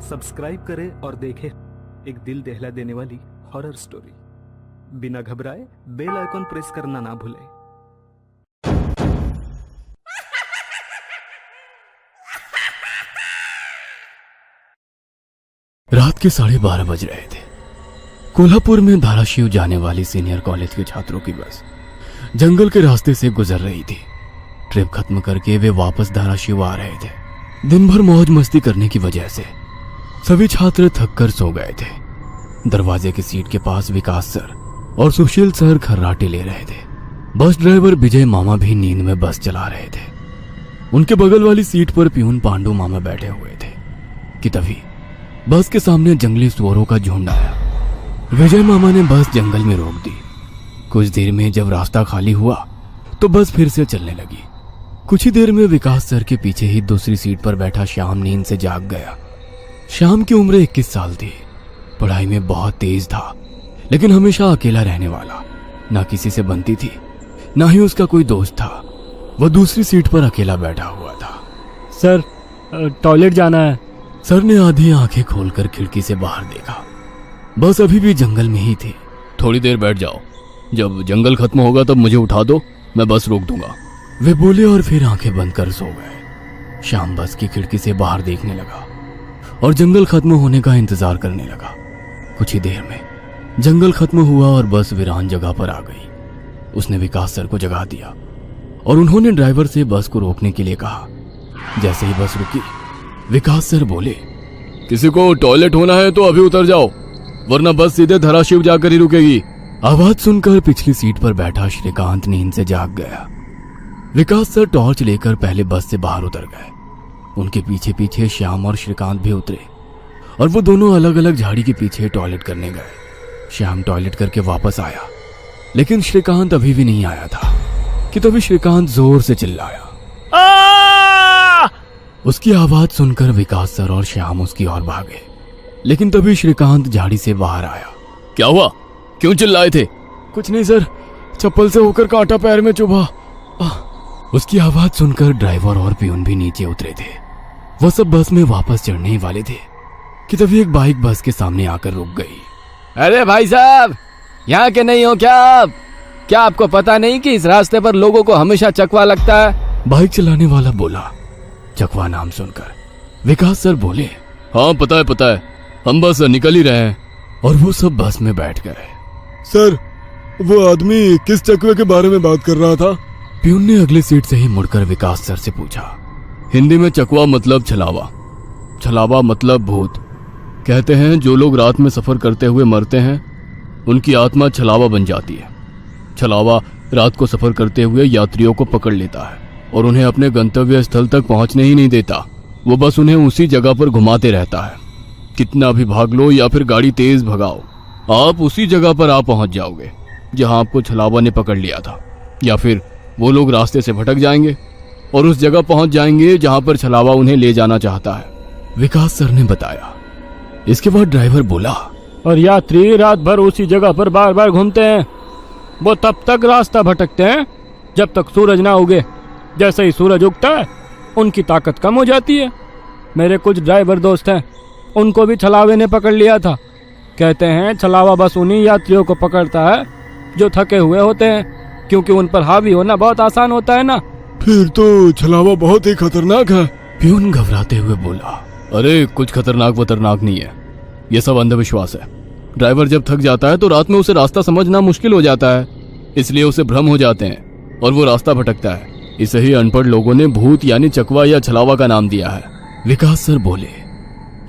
Subscribe करें और देखें एक दिल दहला देने वाली हॉरर स्टोरी। बिना घबराए बेल आइकॉन प्रेस करना ना भूलें। रात के 12:30 बज रहे थे। कोल्हापुर में धाराशिव जाने वाली सीनियर कॉलेज के छात्रों की बस जंगल के रास्ते से गुजर रही थी। ट्रिप खत्म करके वे वापस धाराशिव आ रहे थे। दिन भर मौज मस्ती करने की वजह से सभी छात्र थक कर सो गए थे। दरवाजे की सीट के पास विकास सर और सुशील सर खर्राटे ले रहे थे। बस ड्राइवर विजय मामा भी नींद में बस चला रहे थे। उनके बगल वाली सीट पर प्यून पांडु मामा बैठे हुए थे कि तभी बस के सामने जंगली सुअरों का झुंड आया। विजय मामा ने बस जंगल में रोक दी। कुछ देर में जब रास्ता खाली हुआ तो बस फिर से चलने लगी। कुछ ही देर में विकास सर के पीछे ही दूसरी सीट पर बैठा श्याम नींद से जाग गया। श्याम की उम्र 21 साल थी। पढ़ाई में बहुत तेज था, लेकिन हमेशा अकेला रहने वाला। ना किसी से बनती थी, ना ही उसका कोई दोस्त था। वह दूसरी सीट पर अकेला बैठा हुआ था। सर, टॉयलेट जाना है। सर ने आधी आंखें खोलकर खिड़की से बाहर देखा। बस अभी भी जंगल में ही थी। थोड़ी देर बैठ जाओ, जब जंगल खत्म होगा तब मुझे उठा दो, मैं बस रोक दूंगा। वे बोले और फिर आंखें बंद कर सो गए। श्याम बस की खिड़की से बाहर देखने लगा और जंगल खत्म होने का इंतजार करने लगा। कुछ ही देर में जंगल खत्म हुआ और बस वीरान जगह पर आ गई। उसने विकास सर को जगा दिया और उन्होंने ड्राइवर से बस को रोकने के लिए कहा। जैसे ही बस रुकी, विकास सर बोले, किसी को टॉयलेट होना है तो अभी उतर जाओ, वरना बस सीधे धाराशिव जाकर ही रुकेगी। आवाज सुनकर पिछली सीट पर बैठा श्रीकांत नींद से जाग गया। विकास सर टॉर्च लेकर पहले बस से बाहर उतर गए। उनके पीछे पीछे श्याम और श्रीकांत भी उतरे और वो दोनों अलग अलग झाड़ी के पीछे टॉयलेट करने गए। श्याम टॉयलेट करके वापस आया, लेकिन श्रीकांत अभी भी नहीं आया था कि तभी श्रीकांत जोर से चिल्लाया। उसकी आवाज सुनकर विकास सर और श्याम उसकी ओर भागे, लेकिन तभी श्रीकांत झाड़ी से बाहर आया। क्या हुआ, क्यों चिल्लाए थे? कुछ नहीं सर, चप्पल से होकर कांटा पैर में चुभा। उसकी आवाज सुनकर ड्राइवर और प्यून भी नीचे उतरे थे। वो सब बस में वापस चढ़ने ही वाले थे कि तभी एक बाइक बस के सामने आकर रुक गई। अरे भाई साहब, यहाँ के नहीं हो क्या आप? क्या आपको पता नहीं कि इस रास्ते पर लोगों को हमेशा चकवा लगता है? बाइक चलाने वाला बोला। चकवा नाम सुनकर विकास सर बोले, हाँ पता है, हम बस निकल ही रहे हैं। और वो सब बस में बैठ गए। सर, वो आदमी किस चकवे के बारे में बात कर रहा था? प्यून ने अगली सीट से ही मुड़कर विकास सर से पूछा। हिंदी में चकवा मतलब छलावा, छलावा मतलब भूत। कहते हैं जो लोग रात में सफर करते हुए मरते हैं, उनकी आत्मा छलावा बन जाती है। छलावा रात को सफर करते हुए यात्रियों को पकड़ लेता है और उन्हें अपने गंतव्य स्थल तक पहुंचने ही नहीं देता। वो बस उन्हें उसी जगह पर घुमाते रहता है। कितना भी भाग लो या फिर गाड़ी तेज भगाओ, आप उसी जगह पर आ पहुंच जाओगे जहां आपको छलावा ने पकड़ लिया था। या फिर वो लोग रास्ते से भटक जाएंगे और उस जगह पहुंच जाएंगे जहां पर छलावा उन्हें ले जाना चाहता है। विकास सर ने बताया। इसके बाद ड्राइवर बोला, और यात्री रात भर उसी जगह पर बार बार घूमते हैं। वो तब तक रास्ता भटकते हैं जब तक सूरज ना उगे। जैसे ही सूरज उगता है, उनकी ताकत कम हो जाती है। मेरे कुछ ड्राइवर दोस्त हैं, उनको भी छलावे ने पकड़ लिया था। कहते हैं छलावा बस उन्हीं यात्रियों को पकड़ता है जो थके हुए होते हैं, क्योंकि उन पर हावी होना बहुत आसान होता है ना। फिर तो छलावा बहुत ही खतरनाक है। प्यून घबराते हुए बोला। अरे कुछ खतरनाक नहीं है, ये सब अंधविश्वास है। ड्राइवर जब थक जाता है तो रात में उसे रास्ता समझना मुश्किल हो जाता है, इसलिए उसे भ्रम हो जाते हैं और वो रास्ता भटकता है। इसे ही अनपढ़ लोगों ने भूत यानी चकवा या छलावा का नाम दिया है। विकास सर बोले।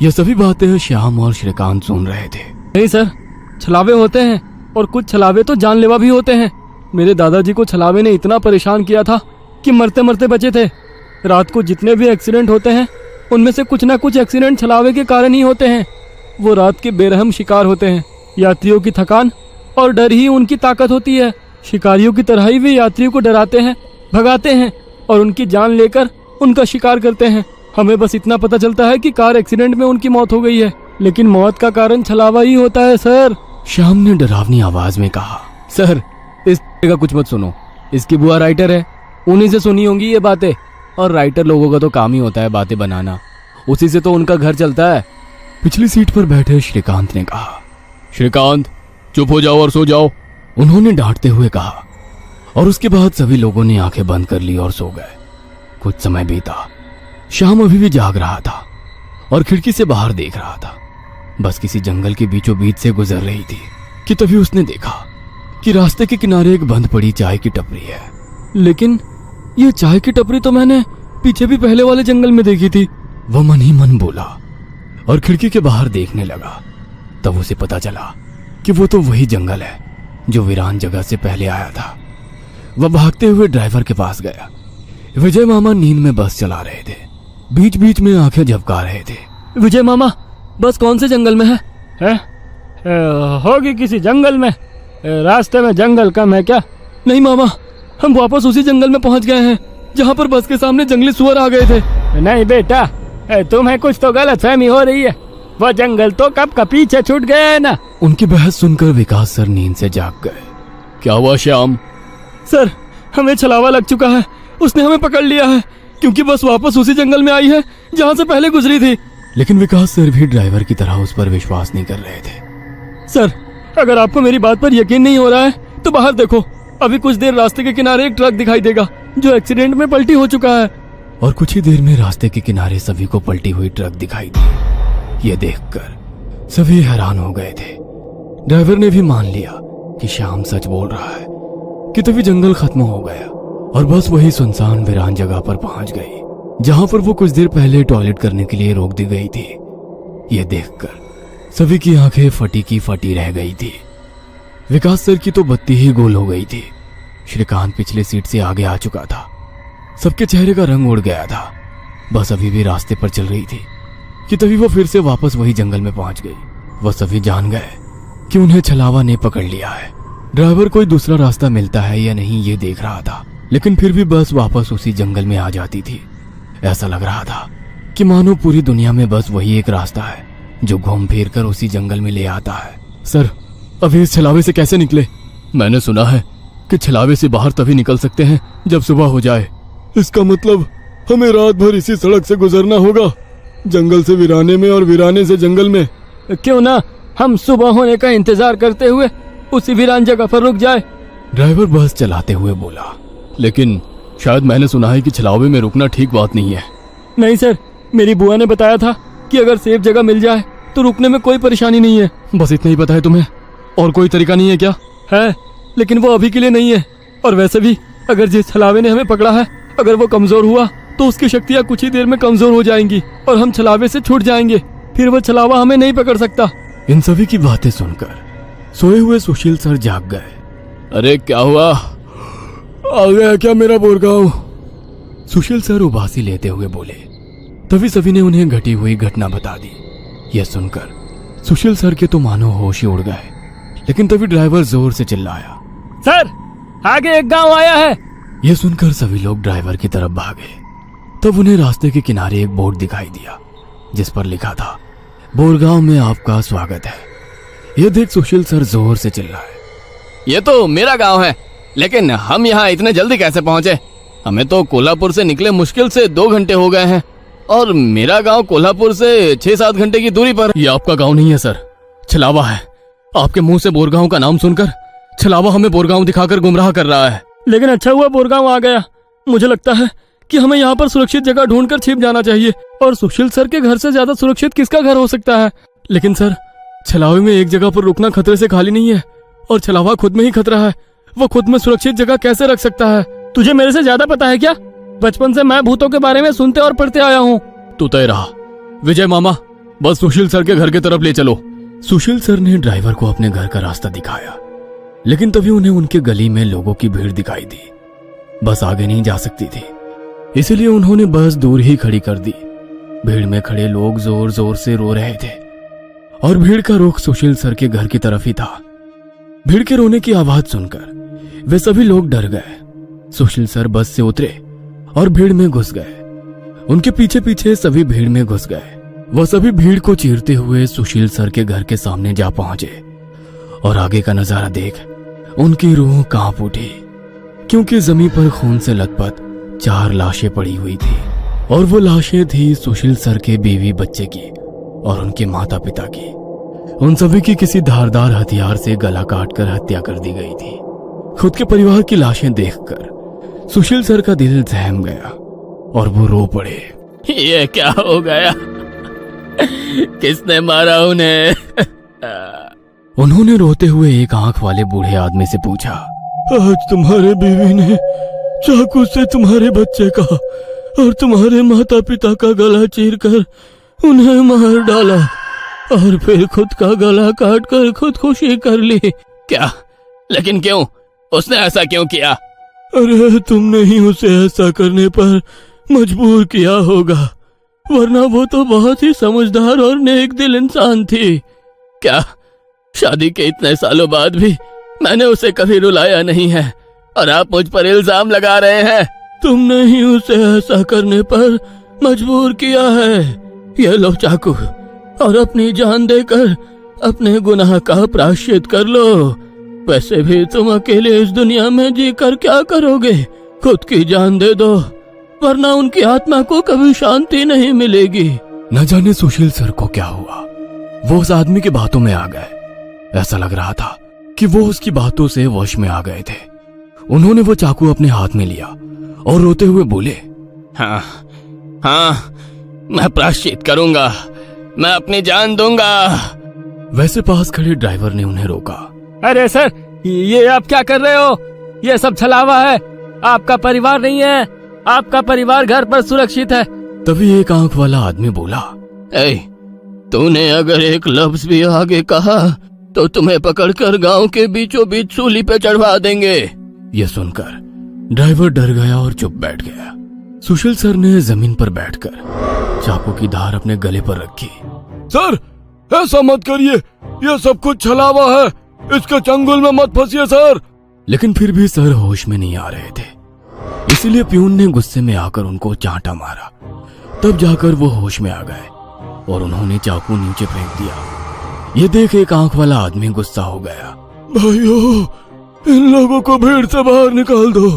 ये सभी बातें श्याम और श्रीकांत सुन रहे थे। नहीं सर, छलावे होते हैं और कुछ छलावे तो जानलेवा भी होते हैं। मेरे दादाजी को छलावे ने इतना परेशान किया था कि मरते मरते बचे थे। रात को जितने भी एक्सीडेंट होते हैं, उनमें से कुछ ना कुछ एक्सीडेंट छलावे के कारण ही होते हैं। वो रात के बेरहम शिकार होते हैं। यात्रियों की थकान और डर ही उनकी ताकत होती है। शिकारियों की तरह ही वे यात्रियों को डराते हैं, भगाते हैं और उनकी जान लेकर उनका शिकार करते हैं। हमें बस इतना पता चलता है कि कार एक्सीडेंट में उनकी मौत हो गई है, लेकिन मौत का कारण छलावा ही होता है सर। श्याम ने डरावनी आवाज में कहा। सर, इस का कुछ मत सुनो, इसकी बुआ राइटर है, उन्हीं से सुनी होंगी ये बातें। और राइटर लोगों का तो काम ही होता है बातें बनाना, उसी से तो उनका घर चलता है। पिछली सीट पर बैठे श्रीकांत ने कहा। श्रीकांत, चुप हो जाओ और सो जाओ। उन्होंने डांटते हुए कहा और उसके बाद सभी लोगों ने आंखें बंद कर ली और सो गए। कुछ समय बीता। श्याम अभी भी जाग रहा था और खिड़की से बाहर देख रहा था। बस किसी जंगल के बीचों बीच से गुजर रही थी कि तभी उसने देखा कि रास्ते के किनारे एक बंद पड़ी चाय की टपरी है। लेकिन ये चाय की टपरी तो मैंने पीछे भी पहले वाले जंगल में देखी थी। वह मन ही मन बोला और खिड़की के बाहर देखने लगा। तब उसे पता चला कि वो तो वही जंगल है जो वीरान जगह से पहले आया था। वह भागते हुए ड्राइवर के पास गया। विजय मामा नींद में बस चला रहे थे, बीच बीच में आंखें झपका रहे थे। विजय मामा, बस कौन से जंगल में है? होगी किसी जंगल में। रास्ते में जंगल कम है क्या? नहीं मामा, हम वापस उसी जंगल में पहुंच गए हैं जहां पर बस के सामने जंगली सुअर आ गए थे। नहीं बेटा, तुम्हें कुछ तो गलतफहमी हो रही है। वो जंगल तो कब का पीछे छूट गया है ना। उनकी बहस सुनकर विकास सर नींद से जाग गए। क्या हुआ श्याम? सर, हमें छलावा लग चुका है। उसने हमें पकड़ लिया है क्योंकि बस वापस उसी जंगल में आई है जहां से पहले गुजरी थी। लेकिन विकास सर भी ड्राइवर की तरह उस पर विश्वास नहीं कर रहे थे। सर, अगर आपको मेरी बात पर यकीन नहीं हो रहा है तो बाहर देखो। अभी कुछ देर रास्ते के किनारे एक ट्रक दिखाई देगा जो एक्सीडेंट में पलटी हो चुका है। और कुछ ही देर में रास्ते के किनारे सभी को पलटी हुई ट्रक दिखाई दी। ये देखकर सभी हैरान हो गए थे। ड्राइवर ने भी मान लिया कि श्याम सच बोल रहा है कि तभी जंगल खत्म हो गया और बस वही सुनसान वीरान जगह पर पहुंच गई जहां पर वो कुछ देर पहले टॉयलेट करने के लिए रोक दी गई थी। ये देखकर सभी की आंखें फटी की फटी रह गई थी। विकास सर की तो बत्ती ही गोल हो गई थी। श्रीकांत पिछले सीट से आगे आ चुका था। सबके चेहरे का रंग उड़ गया था। बस अभी भी रास्ते पर चल रही थी कि तभी वो फिर से वापस वही जंगल में पहुंच गई। वह सभी जान गए कि उन्हें छलावा ने पकड़ लिया है। ड्राइवर कोई दूसरा रास्ता मिलता है या नहीं ये देख रहा था, लेकिन फिर भी बस वापस उसी जंगल में आ जाती थी। ऐसा लग रहा था कि मानो पूरी दुनिया में बस वही एक रास्ता है जो घूम फिर कर उसी जंगल में ले आता है। सर, अभी इस छलावे से कैसे निकले? मैंने सुना है कि छलावे से बाहर तभी निकल सकते हैं जब सुबह हो जाए। इसका मतलब हमें रात भर इसी सड़क से गुजरना होगा, जंगल से वीराने में और वीराने से जंगल में। क्यों ना हम सुबह होने का इंतजार करते हुए उसी वीरान जगह पर रुक जाए। ड्राइवर बस चलाते हुए बोला। लेकिन शायद मैंने सुना है कि छलावे में रुकना ठीक बात नहीं है। नहीं सर, मेरी बुआ ने बताया था कि अगर सेफ जगह मिल जाए तो रुकने में कोई परेशानी नहीं है। बस इतना ही पता है तुम्हें? और कोई तरीका नहीं है क्या? है, लेकिन वो अभी के लिए नहीं है। और वैसे भी अगर जिस छलावे ने हमें पकड़ा है, अगर वो कमजोर हुआ तो उसकी शक्तियाँ कुछ ही देर में कमजोर हो जाएंगी और हम छलावे से छूट जाएंगे। फिर वो छलावा हमें नहीं पकड़ सकता। इन सभी की बातें सुनकर सोए हुए सुशील सर जाग गए। अरे क्या हुआ? आ गया क्या मेरा बोरगांव? सुशील सर उबासी लेते हुए बोले। तभी सभी ने उन्हें घटी हुई घटना बता दी। यह सुनकर सुशील सर के तो मानो होश ही उड़ गए। लेकिन तभी ड्राइवर जोर से चिल्लाया, सर, आगे एक गांव आया है। यह सुनकर सभी लोग ड्राइवर की तरफ भागे। तब उन्हें रास्ते के किनारे एक बोर्ड दिखाई दिया जिस पर लिखा था, बोरगांव में आपका स्वागत है। यह देख सुशील सर जोर से चिल्लाए, ये तो मेरा गांव है, लेकिन हम यहाँ इतने जल्दी कैसे पहुंचे? हमें तो कोल्हापुर से निकले मुश्किल से 2 घंटे हो गए हैं और मेरा गांव कोल्हापुर से 6-7 घंटे की दूरी पर। ये आपका गांव नहीं है सर, छलावा है। आपके मुंह से बोरगांव का नाम सुनकर छलावा हमें बोरगांव दिखाकर गुमराह कर रहा है। लेकिन अच्छा हुआ बोरगांव आ गया। मुझे लगता है कि हमें यहाँ पर सुरक्षित जगह ढूंढकर छिप जाना चाहिए। और सुशील सर के घर से ज्यादा सुरक्षित किसका घर हो सकता है? लेकिन सर, छलावे में एक जगह पर रुकना खतरे से खाली नहीं है और छलावा खुद में ही खतरा है। वो खुद में सुरक्षित जगह कैसे रख सकता है? तुझे मेरे से ज्यादा पता है क्या? बचपन से मैं भूतों के बारे में सुनते और पढ़ते आया हूँ। तू तय रहा। विजय मामा, बस सुशील सर के घर की तरफ ले चलो। सुशील सर ने ड्राइवर को अपने घर का रास्ता दिखाया, लेकिन तभी उन्हें उनके गली में लोगों की भीड़ दिखाई दी। बस आगे नहीं जा सकती थी, इसलिए उन्होंने बस दूर ही खड़ी कर दी। भीड़ में खड़े लोग जोर जोर से रो रहे थे और भीड़ का रुख सुशील सर के घर की तरफ ही था। भीड़ के रोने की आवाज सुनकर वे सभी लोग डर गए। सुशील सर बस से उतरे और भीड़ में घुस गए। उनके पीछे पीछे सभी भीड़ में घुस गए। वह सभी भीड़ को चीरते हुए सुशील सर के घर के सामने जा पहुंचे और आगे का नजारा देख उनकी रूह कांप उठी, क्योंकि जमीन पर खून से लथपथ 4 लाशें पड़ी हुई थी और वो लाशें थी सुशील सर के बीवी बच्चे की और उनके माता पिता की, उन सभी की किसी धारदार हथियार से गला काटकर हत्या कर दी गई थी। खुद के परिवार की लाशें देखकर सुशील सर का दिल सहम गया और वो रो पड़े। ये क्या हो गया? किसने मारा उन्हें? उन्होंने रोते हुए एक आंख वाले बूढ़े आदमी से पूछा, आज तुम्हारे बीवी ने चाकू से तुम्हारे बच्चे का और तुम्हारे माता पिता का गला चीरकर उन्हें मार डाला और फिर खुद का गला काटकर खुदकुशी कर ली। क्या? लेकिन क्यों? उसने ऐसा क्यों किया? अरे तुमने ही उसे ऐसा करने पर मजबूर किया होगा, वरना वो तो बहुत ही समझदार और नेक दिल इंसान थी। क्या शादी के इतने सालों बाद भी मैंने उसे कभी रुलाया नहीं है और आप मुझ पर इल्जाम लगा रहे हैं? तुमने ही उसे ऐसा करने पर मजबूर किया है। ये लो चाकू और अपनी जान देकर अपने गुनाह का प्रायश्चित कर लो। वैसे भी तुम अकेले इस दुनिया में जीकर क्या करोगे? खुद की जान दे दो, वरना उनकी आत्मा को कभी शांति नहीं मिलेगी। न जाने सुशील सर को क्या हुआ, वो उस आदमी की बातों में आ गए। ऐसा लग रहा था कि वो उसकी बातों से वश में आ गए थे। उन्होंने वो चाकू अपने हाथ में लिया और रोते हुए बोले, हाँ हाँ, मैं प्रायश्चित करूंगा, मैं अपनी जान दूंगा। वैसे पास खड़े ड्राइवर ने उन्हें रोका। अरे सर, ये आप क्या कर रहे हो? ये सब छलावा है, आपका परिवार नहीं है। आपका परिवार घर पर सुरक्षित है। तभी एक आंख वाला आदमी बोला, ए, तूने अगर एक लफ्ज भी आगे कहा तो तुम्हें पकड़कर गांव के बीचों बीच सूली पे चढ़वा देंगे। यह सुनकर ड्राइवर डर गया और चुप बैठ गया। सुशील सर ने जमीन पर बैठकर चाकू की धार अपने गले पर रखी। सर, ऐसा मत करिए, ये सब कुछ छलावा है, इसके चंगुल में मत फंसिए सर। लेकिन फिर भी सर होश में नहीं आ रहे थे, इसीलिए प्यून ने गुस्से में आकर उनको चांटा मारा। तब जाकर वो होश में आ गए और उन्होंने चाकू नीचे फेंक दिया। ये देख एक आंख वाला आदमी गुस्सा हो गया। भाइयों, इन लोगों को भीड़ से बाहर निकाल दो,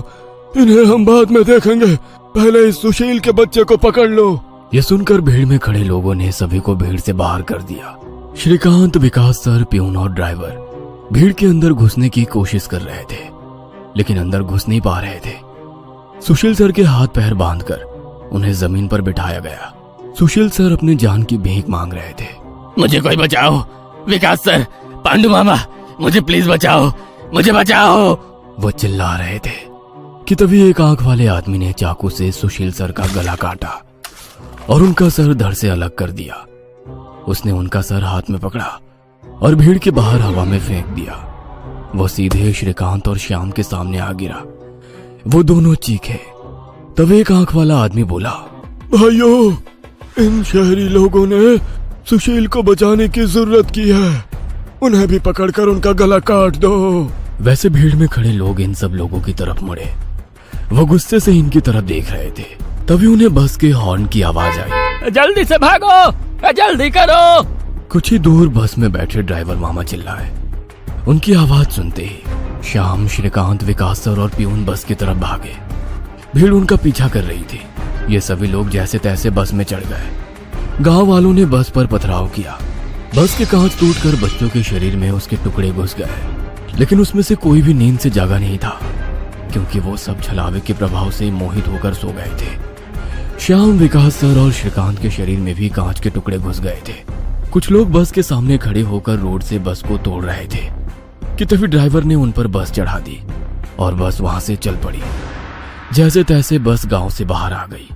इन्हें हम बाद में देखेंगे, पहले इस सुशील के बच्चे को पकड़ लो। ये सुनकर भीड़ में खड़े लोगों ने सभी को भीड़ से बाहर कर दिया। श्रीकांत, विकास सर, प्यून और ड्राइवर भीड़ के अंदर घुसने की कोशिश कर रहे थे, लेकिन अंदर घुस नहीं पा रहे थे। सुशील सर के हाथ पैर बांधकर उन्हें जमीन पर बिठाया गया। सुशील सर अपनी जान की भीख मांग रहे थे। मुझे कोई बचाओ, विकास सर, पांडु मामा, मुझे प्लीज बचाओ, मुझे बचाओ। वो चिल्ला रहे थे कि तभी एक आंख वाले आदमी ने चाकू से सुशील सर का गला काटा और उनका सर धड़ से अलग कर दिया। उसने उनका सर हाथ में पकड़ा और भीड़ के बाहर हवा में फेंक दिया। वो सीधे श्रीकांत और श्याम के सामने आ गिरा। वो दोनों चीखे। तब एक आंख वाला आदमी बोला, भाइयों, इन शहरी लोगों ने सुशील को बचाने की जरूरत की है, उन्हें भी पकड़कर उनका गला काट दो। वैसे भीड़ में खड़े लोग इन सब लोगों की तरफ मुड़े। वो गुस्से से इनकी तरफ देख रहे थे। तभी उन्हें बस के हॉर्न की आवाज आई। जल्दी से भागो, जल्दी करो। कुछ ही दूर बस में बैठे ड्राइवर मामा चिल्लाए। उनकी आवाज सुनते ही श्याम, श्रीकांत, विकास सर और प्यून बस की तरफ भागे। भीड़ उनका पीछा कर रही थी। ये सभी लोग जैसे तैसे बस में चढ़ गए। गांव वालों ने बस पर पथराव किया। बस के कांच टूटकर बच्चों के शरीर में उसके टुकड़े घुस गए, लेकिन उसमें से कोई भी नींद से जागा नहीं था, क्योंकि वो सब छलावे के प्रभाव से मोहित होकर सो गए थे। श्याम, विकास सर और श्रीकांत के शरीर में भी कांच के टुकड़े घुस गए थे। कुछ लोग बस के सामने खड़े होकर रोड से बस को तोड़ रहे थे कि तभी ड्राइवर ने उन पर बस चढ़ा दी और बस वहां से चल पड़ी। जैसे तैसे बस गांव से बाहर आ गई।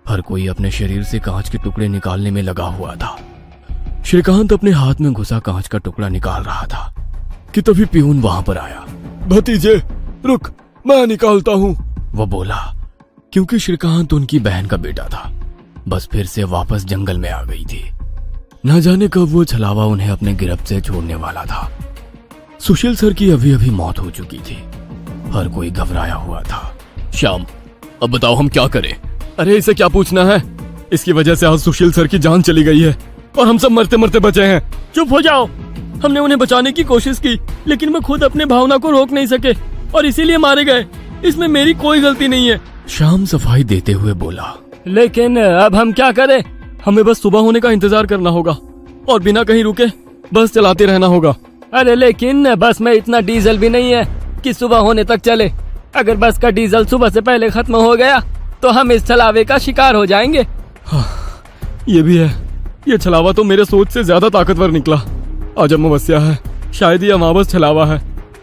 हर कोई अपने शरीर से कांच के टुकड़े निकालने में लगा हुआ था। श्रीकांत अपने हाथ में घुसा कांच का टुकड़ा निकाल रहा था कि तभी प्यून वहां पर आया। भतीजे, रुक, मैं निकालता हूँ, वो बोला, क्योंकि श्रीकांत उनकी बहन का बेटा था। बस फिर से वापस जंगल में आ गई थी। न जाने कब वो छलावा उन्हें अपने गिरफ्त से छोड़ने वाला था। सुशील सर की अभी अभी मौत हो चुकी थी। हर कोई घबराया हुआ था। श्याम, अब बताओ हम क्या करें? अरे इसे क्या पूछना है? इसकी वजह से आज सुशील सर की जान चली गई है और हम सब मरते मरते बचे हैं। चुप हो जाओ। हमने उन्हें बचाने की कोशिश की, लेकिन वो खुद अपने भावना को रोक नहीं सके और इसीलिए मारे गए। इसमें मेरी कोई गलती नहीं है। श्याम सफाई देते हुए बोला, लेकिन अब हम क्या करें? हमें बस सुबह होने का इंतजार करना होगा। और बिना कहीं रुके बस चलाते रहना होगा। अरे लेकिन बस में इतना डीजल भी नहीं है कि सुबह होने तक चले। अगर बस का डीजल सुबह से पहले खत्म हो गया तो हम इस छलावे का शिकार हो जाएंगे। ये भी है, ये छलावा तो मेरे सोच से ज्यादा ताकतवर निकला। आज अमावस्या है, शायद ये अमावस छलावा है।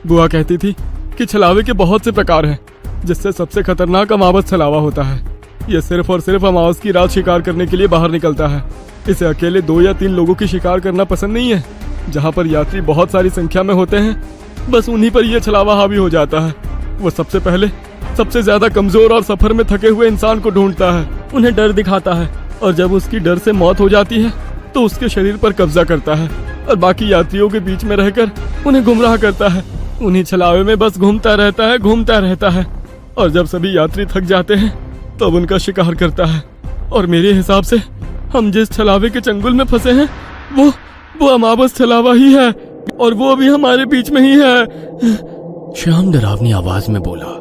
बुआ कहती थी कि छलावे के बहुत से प्रकार हैं, जिससे सबसे खतरनाक अमावस छलावा होता है। ये सिर्फ और सिर्फ अमावस की रात शिकार करने के लिए बाहर निकलता है। इसे अकेले 2 या 3 लोगों की शिकार करना पसंद नहीं है। जहाँ पर यात्री बहुत सारी संख्या में होते हैं, बस उन्हीं पर यह छलावा हावी हो जाता है। वो सबसे पहले सबसे ज्यादा कमजोर और सफर में थके हुए इंसान को ढूंढता है, उन्हें डर दिखाता है, और जब उसकी डर से मौत हो जाती है तो उसके शरीर पर कब्जा करता है और बाकी यात्रियों के बीच में रहकर उन्हें गुमराह करता है। उन्हीं छलावे में बस घूमता रहता है और जब सभी यात्री थक जाते हैं तब उनका शिकार करता है। और मेरे हिसाब से हम जिस छलावे के चंगुल में फंसे हैं वो अमावस छलावा ही है, और वो भी हमारे बीच में ही है। श्याम डरावनी आवाज में बोला।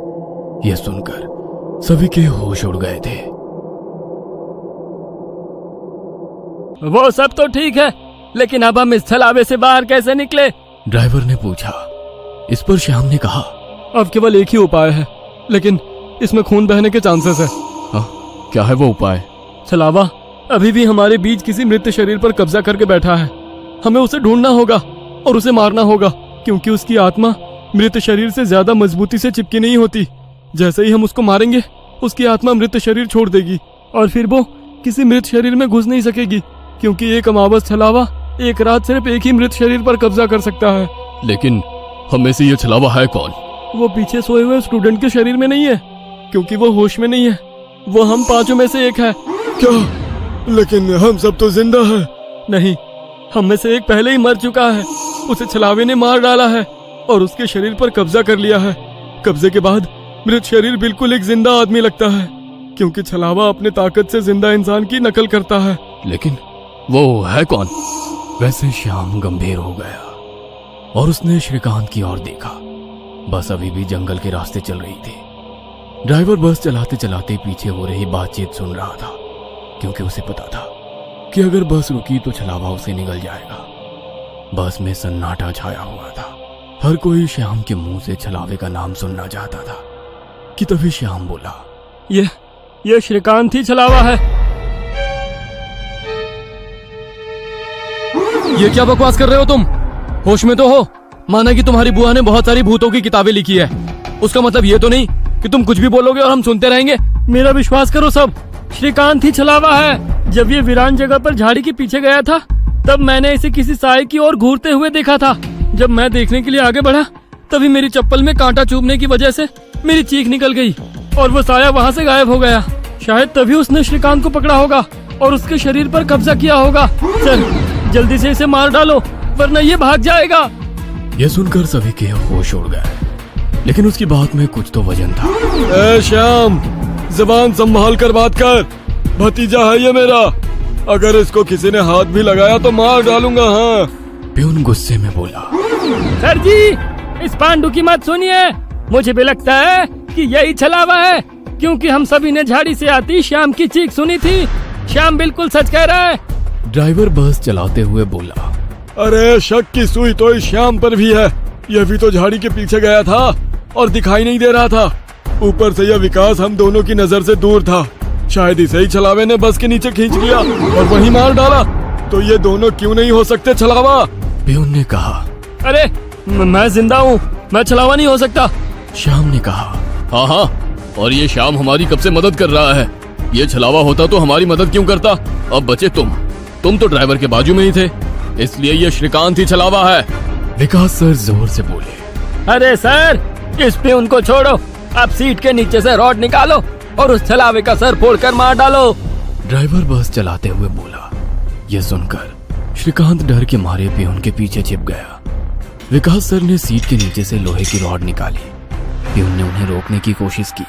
यह सुनकर सभी के होश उड़ गए थे। वो सब तो ठीक है, लेकिन अब हम इस छलावे से बाहर कैसे निकले? ड्राइवर ने पूछा। इस पर श्याम ने कहा, अब केवल एक ही उपाय है, लेकिन इसमें खून बहने के चांसेस है। क्या है वो उपाय? छलावा अभी भी हमारे बीच किसी मृत शरीर पर कब्जा करके बैठा है। हमें उसे ढूंढना होगा और उसे मारना होगा, क्योंकि उसकी आत्मा मृत शरीर से ज्यादा मजबूती से चिपकी नहीं होती। जैसे ही हम उसको मारेंगे, उसकी आत्मा मृत शरीर छोड़ देगी और फिर वो किसी मृत शरीर में घुस नहीं सकेगी, क्योंकि एक अमावस छलावा एक रात सिर्फ एक ही मृत शरीर पर कब्जा कर सकता है। लेकिन हम में से ये छलावा है कौन? वो पीछे सोए हुए स्टूडेंट के शरीर में नहीं है, क्योंकि वो होश में नहीं है। वो हम 5 में से एक है। क्या? लेकिन हम सब तो जिंदा हैं। नहीं, हम में से एक पहले ही मर चुका है। उसे छलावे ने मार डाला है और उसके शरीर पर कब्जा कर लिया है। कब्जे के बाद मृत शरीर बिल्कुल एक जिंदा आदमी लगता है, क्योंकि छलावा अपने ताकत से जिंदा इंसान की नकल करता है। लेकिन वो है कौन? वैसे श्याम गंभीर हो गया और उसने श्रीकांत की ओर देखा। बस अभी भी जंगल के रास्ते चल रही थी। ड्राइवर बस चलाते चलाते पीछे हो रही बातचीत सुन रहा था, क्योंकि उसे पता था कि अगर बस रुकी तो छलावा उसे निगल जाएगा। बस में सन्नाटा छाया हुआ था। हर कोई श्याम के मुंह से छलावे का नाम सुनना चाहता था कि तभी श्याम बोला, ये श्रीकांत ही छलावा है। ये क्या बकवास कर रहे हो तुम? होश में तो हो? माना कि तुम्हारी बुआ ने बहुत सारी भूतों की किताबें लिखी है, उसका मतलब ये तो नहीं कि तुम कुछ भी बोलोगे और हम सुनते रहेंगे। मेरा विश्वास करो, सब श्रीकांत ही छलावा है। जब ये वीरान जगह पर झाड़ी के पीछे गया था, तब मैंने इसे किसी साए की ओर घूरते हुए देखा था। जब मैं देखने के लिए आगे बढ़ा, तभी मेरी चप्पल में कांटा चुभने की वजह से मेरी चीख निकल गई और वो साया वहाँ से गायब हो गया। शायद तभी उसने श्रीकांत को पकड़ा होगा और उसके शरीर पर कब्जा किया होगा। चल जल्दी से इसे मार डालो, वरना ये भाग जाएगा। यह सुनकर सभी के होश उड़ गए, लेकिन उसकी बात में कुछ तो वजन था। ए श्याम, जबान संभाल कर बात कर। भतीजा है ये मेरा, अगर इसको किसी ने हाथ भी लगाया तो मार डालूंगा। हाँ। प्यून गुस्से में बोला, सर जी, इस पांडु की मत सुनिए। मुझे भी लगता है कि यही छलावा है, क्योंकि हम सभी ने झाड़ी से आती श्याम की चीख सुनी थी। श्याम बिल्कुल सच कह रहा है। ड्राइवर बस चलाते हुए बोला, अरे शक की सुई तो इस श्याम पर भी है। यह भी तो झाड़ी के पीछे गया था और दिखाई नहीं दे रहा था। ऊपर से यह विकास हम दोनों की नजर से दूर था। शायद इसे ही छलावे ने बस के नीचे खींच लिया और वहीं मार डाला। तो ये दोनों क्यों नहीं हो सकते छलावा? प्यून ने कहा। अरे मैं जिंदा हूँ, मैं छलावा नहीं हो सकता। श्याम ने कहा। हाँ, और ये श्याम हमारी कब से मदद कर रहा है। ये छलावा होता तो हमारी मदद क्यों करता? अब बचे तुम तो ड्राइवर के बाजू में ही थे, इसलिए ये श्रीकांत ही छलावा है। विकास सर जोर से बोले, अरे सर, इस पे उनको छोड़ो। आप सीट के नीचे से रॉड निकालो और उस छलावे का सर फोड़कर मार डालो। ड्राइवर बस चलाते हुए बोला। यह सुनकर श्रीकांत डर के मारे प्यून के पीछे छिप गया। विकास सर ने सीट के नीचे से लोहे की रॉड निकाली। प्यून ने उन्हें रोकने की कोशिश की,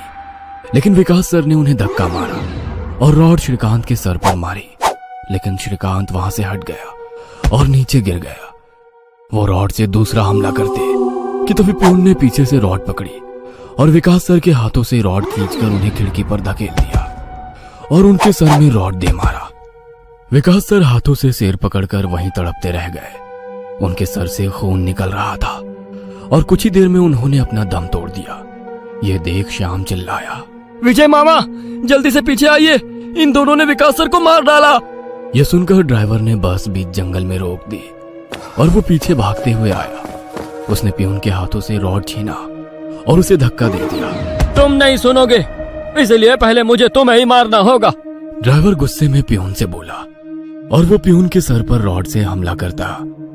लेकिन विकास सर ने उन्हें धक्का मारा और रॉड श्रीकांत के सर पर मारी। लेकिन श्रीकांत वहां से हट गया और नीचे गिर गया। वो रॉड से दूसरा हमला करते कि तभी प्यून ने पीछे से रॉड पकड़ी और विकास सर के हाथों से रॉड खींचकर उन्हें खिड़की पर धकेल दिया और उनके सर में रॉड दे मारा। विकास सर हाथों से सिर पकड़कर वहीं तड़पते रह गए। उनके सर से खून निकल रहा था और कुछ ही देर में उन्होंने अपना दम तोड़ दिया। यह देख श्याम चिल्लाया, विजय मामा, जल्दी से पीछे आइए, इन दोनों ने विकास सर को मार डाला। यह सुनकर ड्राइवर ने बस बीच जंगल में रोक दी और वो पीछे भागते हुए आया। उसने पियून के हाथों से रॉड छीना और उसे धक्का दे दिया। तुम नहीं सुनोगे, इसलिए पहले मुझे तुम्हें ही मारना होगा। ड्राइवर गुस्से में पियून से बोला और वो पियून के सर पर रॉड से हमला करता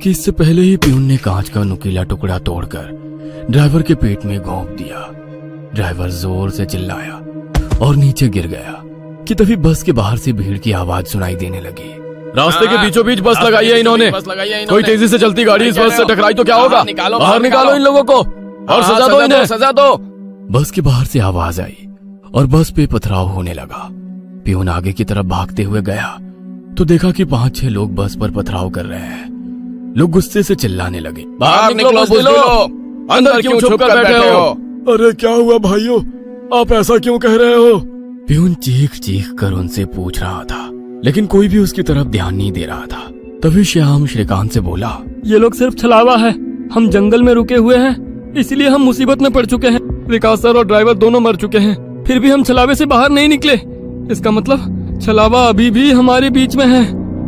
कि इससे पहले ही पियून ने कांच का नुकीला टुकड़ा तोड़कर ड्राइवर के पेट में घोंप दिया। ड्राइवर जोर से चिल्लाया और नीचे गिर गया कि तभी बस के बाहर से भीड़ की आवाज सुनाई देने लगी। रास्ते के बीचों बीच बस लगाई है इन्होंने। कोई तेजी से चलती गाड़ी इस बस से टकराई तो क्या होगा? बाहर निकालो इन लोगों को और सजा दो इन्हें, सजा दो। बस के बाहर से आवाज आई और बस पे पथराव होने लगा। पियून आगे की तरफ भागते हुए गया तो देखा कि 5-6 लोग बस पर पथराव कर रहे हैं। लोग गुस्से से चिल्लाने लगे, बाहर निकलो बुज़दिलों, अंदर क्यों छुप कर बैठे हो? अरे क्या हुआ भाइयों, आप ऐसा क्यों कह रहे हो? पियून चीख चीख कर उनसे पूछ रहा था, लेकिन कोई भी उसकी तरफ ध्यान नहीं दे रहा था। तभी श्याम श्रीकांत से बोला, ये लोग सिर्फ छलावा है, हम जंगल में रुके हुए हैं, इसलिए हम मुसीबत में पड़ चुके हैं। विकास सर और ड्राइवर दोनों मर चुके हैं, फिर भी हम छलावे से बाहर नहीं निकले। इसका मतलब छलावा अभी भी हमारे बीच में है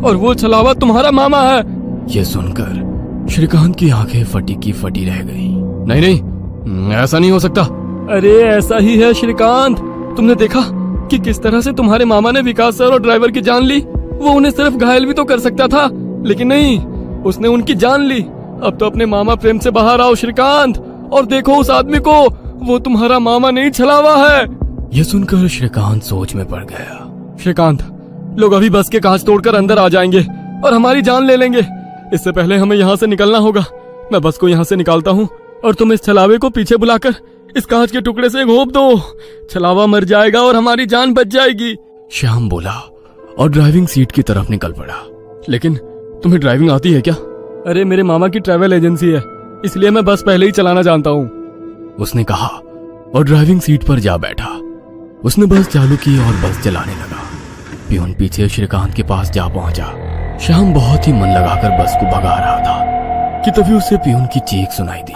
और वो छलावा तुम्हारा मामा है। ये सुनकर श्रीकांत की आंखें फटी की फटी रह गईं। नहीं नहीं, ऐसा नहीं हो सकता। अरे ऐसा ही है श्रीकांत, तुमने देखा कि किस तरह से तुम्हारे मामा ने विकास सर और ड्राइवर की जान ली। वो उन्हें सिर्फ घायल भी तो कर सकता था, लेकिन नहीं, उसने उनकी जान ली। अब तो अपने मामा प्रेम से बाहर आओ श्रीकांत और देखो उस आदमी को, वो तुम्हारा मामा नहीं छलावा है। यह सुनकर श्रीकांत सोच में पड़ गया। श्रीकांत, लोग अभी बस के कांच तोड़कर अंदर आ जाएंगे और हमारी जान ले लेंगे। इससे पहले हमें यहाँ से निकलना होगा। मैं बस को यहाँ से निकालता हूँ और तुम इस छलावे को पीछे बुलाकर इस कांच के टुकड़े से घोंप दो। छलावा मर जाएगा और हमारी जान बच जाएगी। श्याम बोला और ड्राइविंग सीट की तरफ निकल पड़ा। लेकिन तुम्हें ड्राइविंग आती है क्या? अरे मेरे मामा की ट्रैवल एजेंसी है, इसलिए मैं बस पहले ही चलाना जानता हूँ, उसने कहा और ड्राइविंग सीट पर जा बैठा। उसने बस चालू की और बस चलाने लगा। पियून पीछे श्रीकांत के पास जा पहुंचा। श्याम बहुत ही मन लगाकर बस को भगा रहा था कि तभी उसे पियून की चीख सुनाई दी।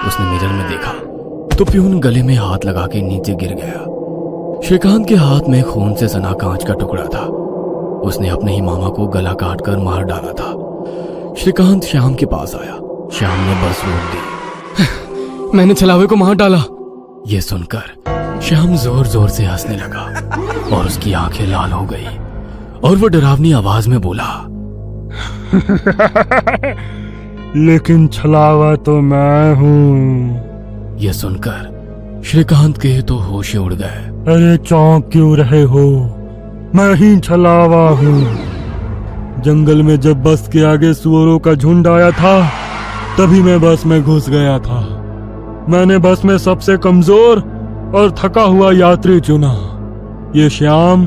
उसने मिरर में देखा तो पियून गले में हाथ लगा के नीचे गिर गया। श्रीकांत के हाथ में खून से सना कांच का टुकड़ा था। उसने अपने ही मामा को गला काट कर मार डाला था। श्रीकांत श्याम के पास आया। श्याम ने बस रोक दी। मैंने छलावे को मार डाला। यह सुनकर श्याम जोर जोर से हंसने लगा और उसकी आंखें लाल हो गई और वो डरावनी आवाज में बोला, लेकिन छलावा तो मैं हूँ। यह सुनकर श्रीकांत के तो होश उड़ गए। अरे चौंक क्यों रहे हो, मैं ही छलावा हूँ। जंगल में जब बस के आगे सुअरों का झुंड आया था, तभी मैं बस में घुस गया था। मैंने बस में सबसे कमजोर और थका हुआ यात्री चुना। ये श्याम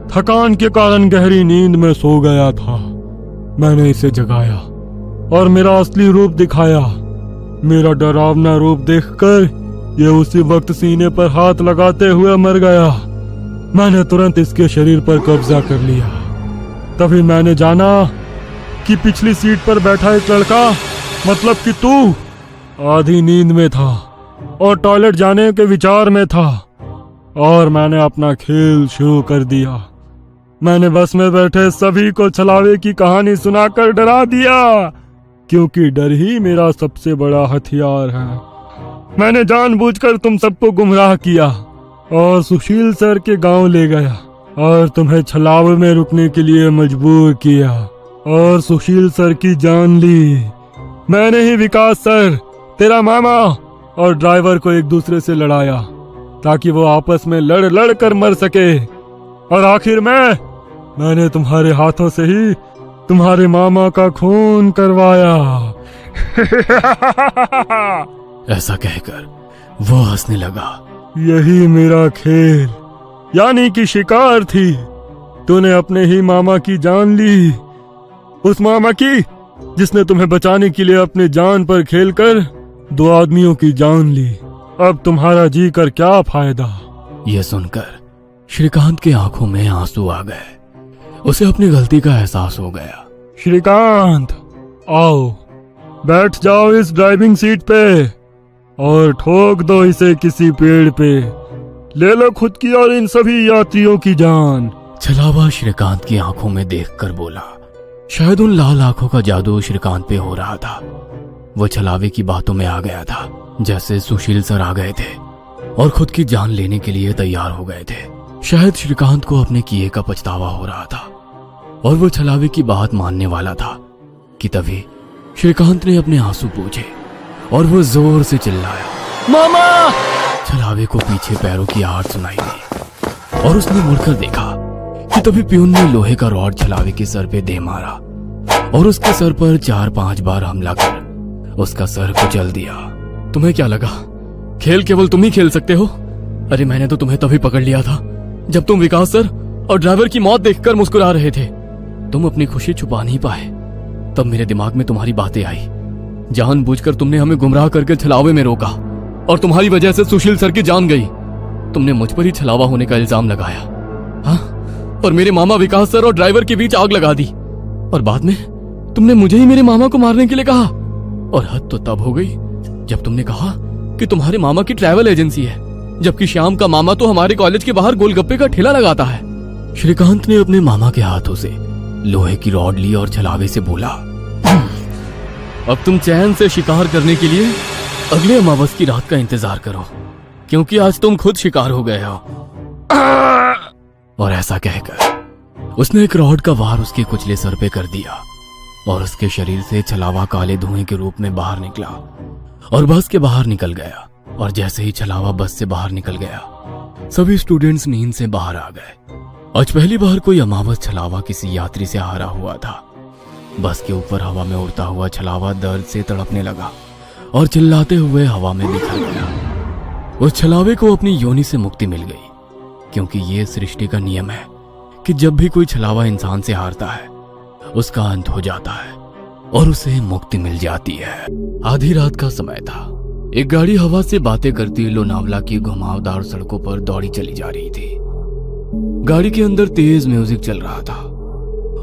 थकान के कारण गहरी नींद में सो गया था। मैंने इसे जगाया और मेरा असली रूप दिखाया। मेरा डरावना रूप देखकर ये उसी वक्त सीने पर हाथ लगाते हुए मर गया। मैंने तुरंत इसके शरीर पर कब्जा कर लिया। तभी मैंने जाना कि पिछली सीट पर बैठा एक लड़का, मतलब कि तू, आधी नींद में था और टॉयलेट जाने के विचार में था, और मैंने अपना खेल शुरू कर दिया। मैंने बस में बैठे सभी को छलावे की कहानी सुनाकर डरा दिया, क्योंकि डर ही मेरा सबसे बड़ा हथियार है। मैंने जानबूझकर तुम सबको गुमराह किया और सुशील सर के गांव ले गया और तुम्हें छलावे में रुकने के लिए मजबूर किया और सुशील सर की जान ली। मैंने ही विकास सर, तेरा मामा और ड्राइवर को एक दूसरे से लड़ाया ताकि वो आपस में लड़ कर मर सके, और आखिर मैंने तुम्हारे हाथों से ही तुम्हारे मामा का खून करवाया। ऐसा कहकर वो हंसने लगा। यही मेरा खेल यानी कि शिकार थी। तूने अपने ही मामा की जान ली, उस मामा की जिसने तुम्हें बचाने के लिए अपनी जान पर खेलकर 2 आदमियों की जान ली। अब तुम्हारा जी कर क्या फायदा। यह सुनकर श्रीकांत के आंखों में आंसू आ गए। उसे अपनी गलती का एहसास हो गया। श्रीकांत, आओ बैठ जाओ इस ड्राइविंग सीट पे और ठोक दो इसे किसी पेड़ पे। ले लो खुद की और इन सभी यात्रियों की जान। छलावा श्रीकांत की आंखों में देखकर बोला। शायद उन लाल आंखों का जादू श्रीकांत पे हो रहा था। वो छलावे की बातों में आ गया था, जैसे सुशील सर आ गए थे और खुद की जान लेने के लिए तैयार हो गए थे। शायद श्रीकांत को अपने किए का पछतावा हो रहा था और वो छलावे की बात मानने वाला था कि तभी श्रीकांत ने अपने आंसू पोंछे और वो जोर से चिल्लाया, मामा। छलावे को पीछे पैरों की आहट सुनाई दी और उसने मुड़कर देखा कि तभी प्यून ने लोहे का रॉड छलावे के सर पे दे मारा और उसके सर पर 4-5 बार हमला कर उसका सर कुचल दिया। तुम्हें क्या लगा खेल केवल तुम ही खेल सकते हो? अरे मैंने तो तुम्हें तभी पकड़ लिया था जब तुम विकास सर और ड्राइवर की मौत देखकर मुस्कुरा रहे थे। तुम अपनी खुशी छुपा नहीं पाए। तब मेरे दिमाग में तुम्हारी बातें आई। जानबूझकर तुमने हमें गुमराह करके छलावे में रोका और तुम्हारी वजह से सुशील सर की जान गई। तुमने मुझ पर ही छलावा होने का इल्जाम लगाया, हाँ? और मेरे मामा विकास सर और ड्राइवर के बीच आग लगा दी और बाद में तुमने मुझे ही मेरे मामा को मारने के लिए कहा। और हद तो तब हो गई जब तुमने कहा कि तुम्हारे मामा की ट्रैवल एजेंसी है, जबकि श्याम का मामा तो हमारे कॉलेज के बाहर गोलगप्पे का ठेला लगाता है। श्रीकांत ने अपने मामा के हाथों से लोहे की रॉड ली और छलावे से बोला, अब तुम चैन से शिकार करने के लिए अगले अमावस की रात का इंतजार करो, क्योंकि आज तुम खुद शिकार हो गए हो। और ऐसा कहकर उसने एक रॉड का वार उसके कुचले सर पे कर दिया और उसके शरीर से छलावा काले धुएं के रूप में बाहर निकला और बस के बाहर निकल गया। और जैसे ही छलावा बस से बाहर निकल गया, सभी स्टूडेंट्स नींद से बाहर आ गए। आज पहली बार कोई अमावस छलावा किसी यात्री से हारा हुआ था। बस के ऊपर हवा में उड़ता हुआ छलावा दर्द से तड़पने लगा और चिल्लाते हुए हवा में बिखर गया। उस छलावे को अपनी योनि से मुक्ति मिल गई, क्योंकि ये सृष्टि का नियम है कि जब भी कोई छलावा इंसान से हारता है उसका अंत हो जाता है और उसे मुक्ति मिल जाती है। आधी रात का समय था। एक गाड़ी हवा से बातें करती लोनावला की घुमावदार सड़कों पर दौड़ी चली जा रही थी। गाड़ी के अंदर तेज म्यूजिक चल रहा था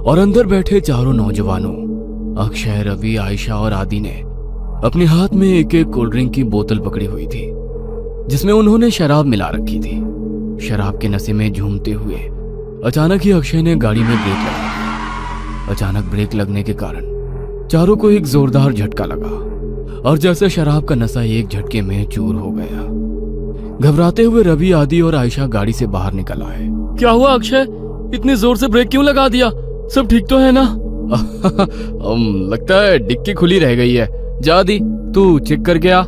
और अंदर बैठे चारों नौजवानों अक्षय, रवि, आयशा और आदि ने अपने हाथ में एक एक कोल्ड ड्रिंक की बोतल पकड़ी हुई थी, जिसमें उन्होंने शराब मिला रखी थी। शराब के नशे में झूमते हुए अचानक ही अक्षय ने गाड़ी में ब्रेक लगा। अचानक ब्रेक लगने के कारण चारों को एक जोरदार झटका लगा और जैसे शराब का नशा एक झटके में चूर हो गया। घबराते हुए रवि, आदि और आयशा गाड़ी से बाहर निकल आए। क्या हुआ अक्षय, इतनी जोर से ब्रेक क्यों लगा दिया? सब ठीक तो है ना? लगता है डिक्की खुली रह गई है। जा दी, तू चेक करके आ।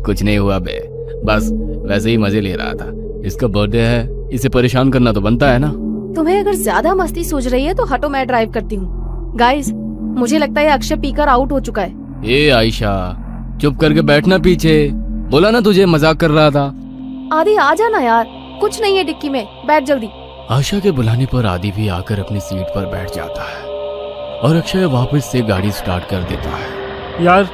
कुछ नहीं हुआ बे, बस वैसे ही मजे ले रहा था। इसका बर्थडे है, इसे परेशान करना तो बनता है ना। तुम्हें अगर ज्यादा मस्ती सूझ रही है तो हटो, मैं ड्राइव करती हूँ। गाइस, मुझे लगता है अक्षय पीकर आउट हो चुका है। ए आयशा, चुप करके बैठना पीछे। बोला ना तुझे मजाक कर रहा था। आदि आ जाना यार, कुछ नहीं है डिक्की में, बैठ जल्दी। आशा के बुलाने पर आदि भी आकर अपनी सीट पर बैठ जाता है और अक्षय वापस से गाड़ी स्टार्ट कर देता है। यार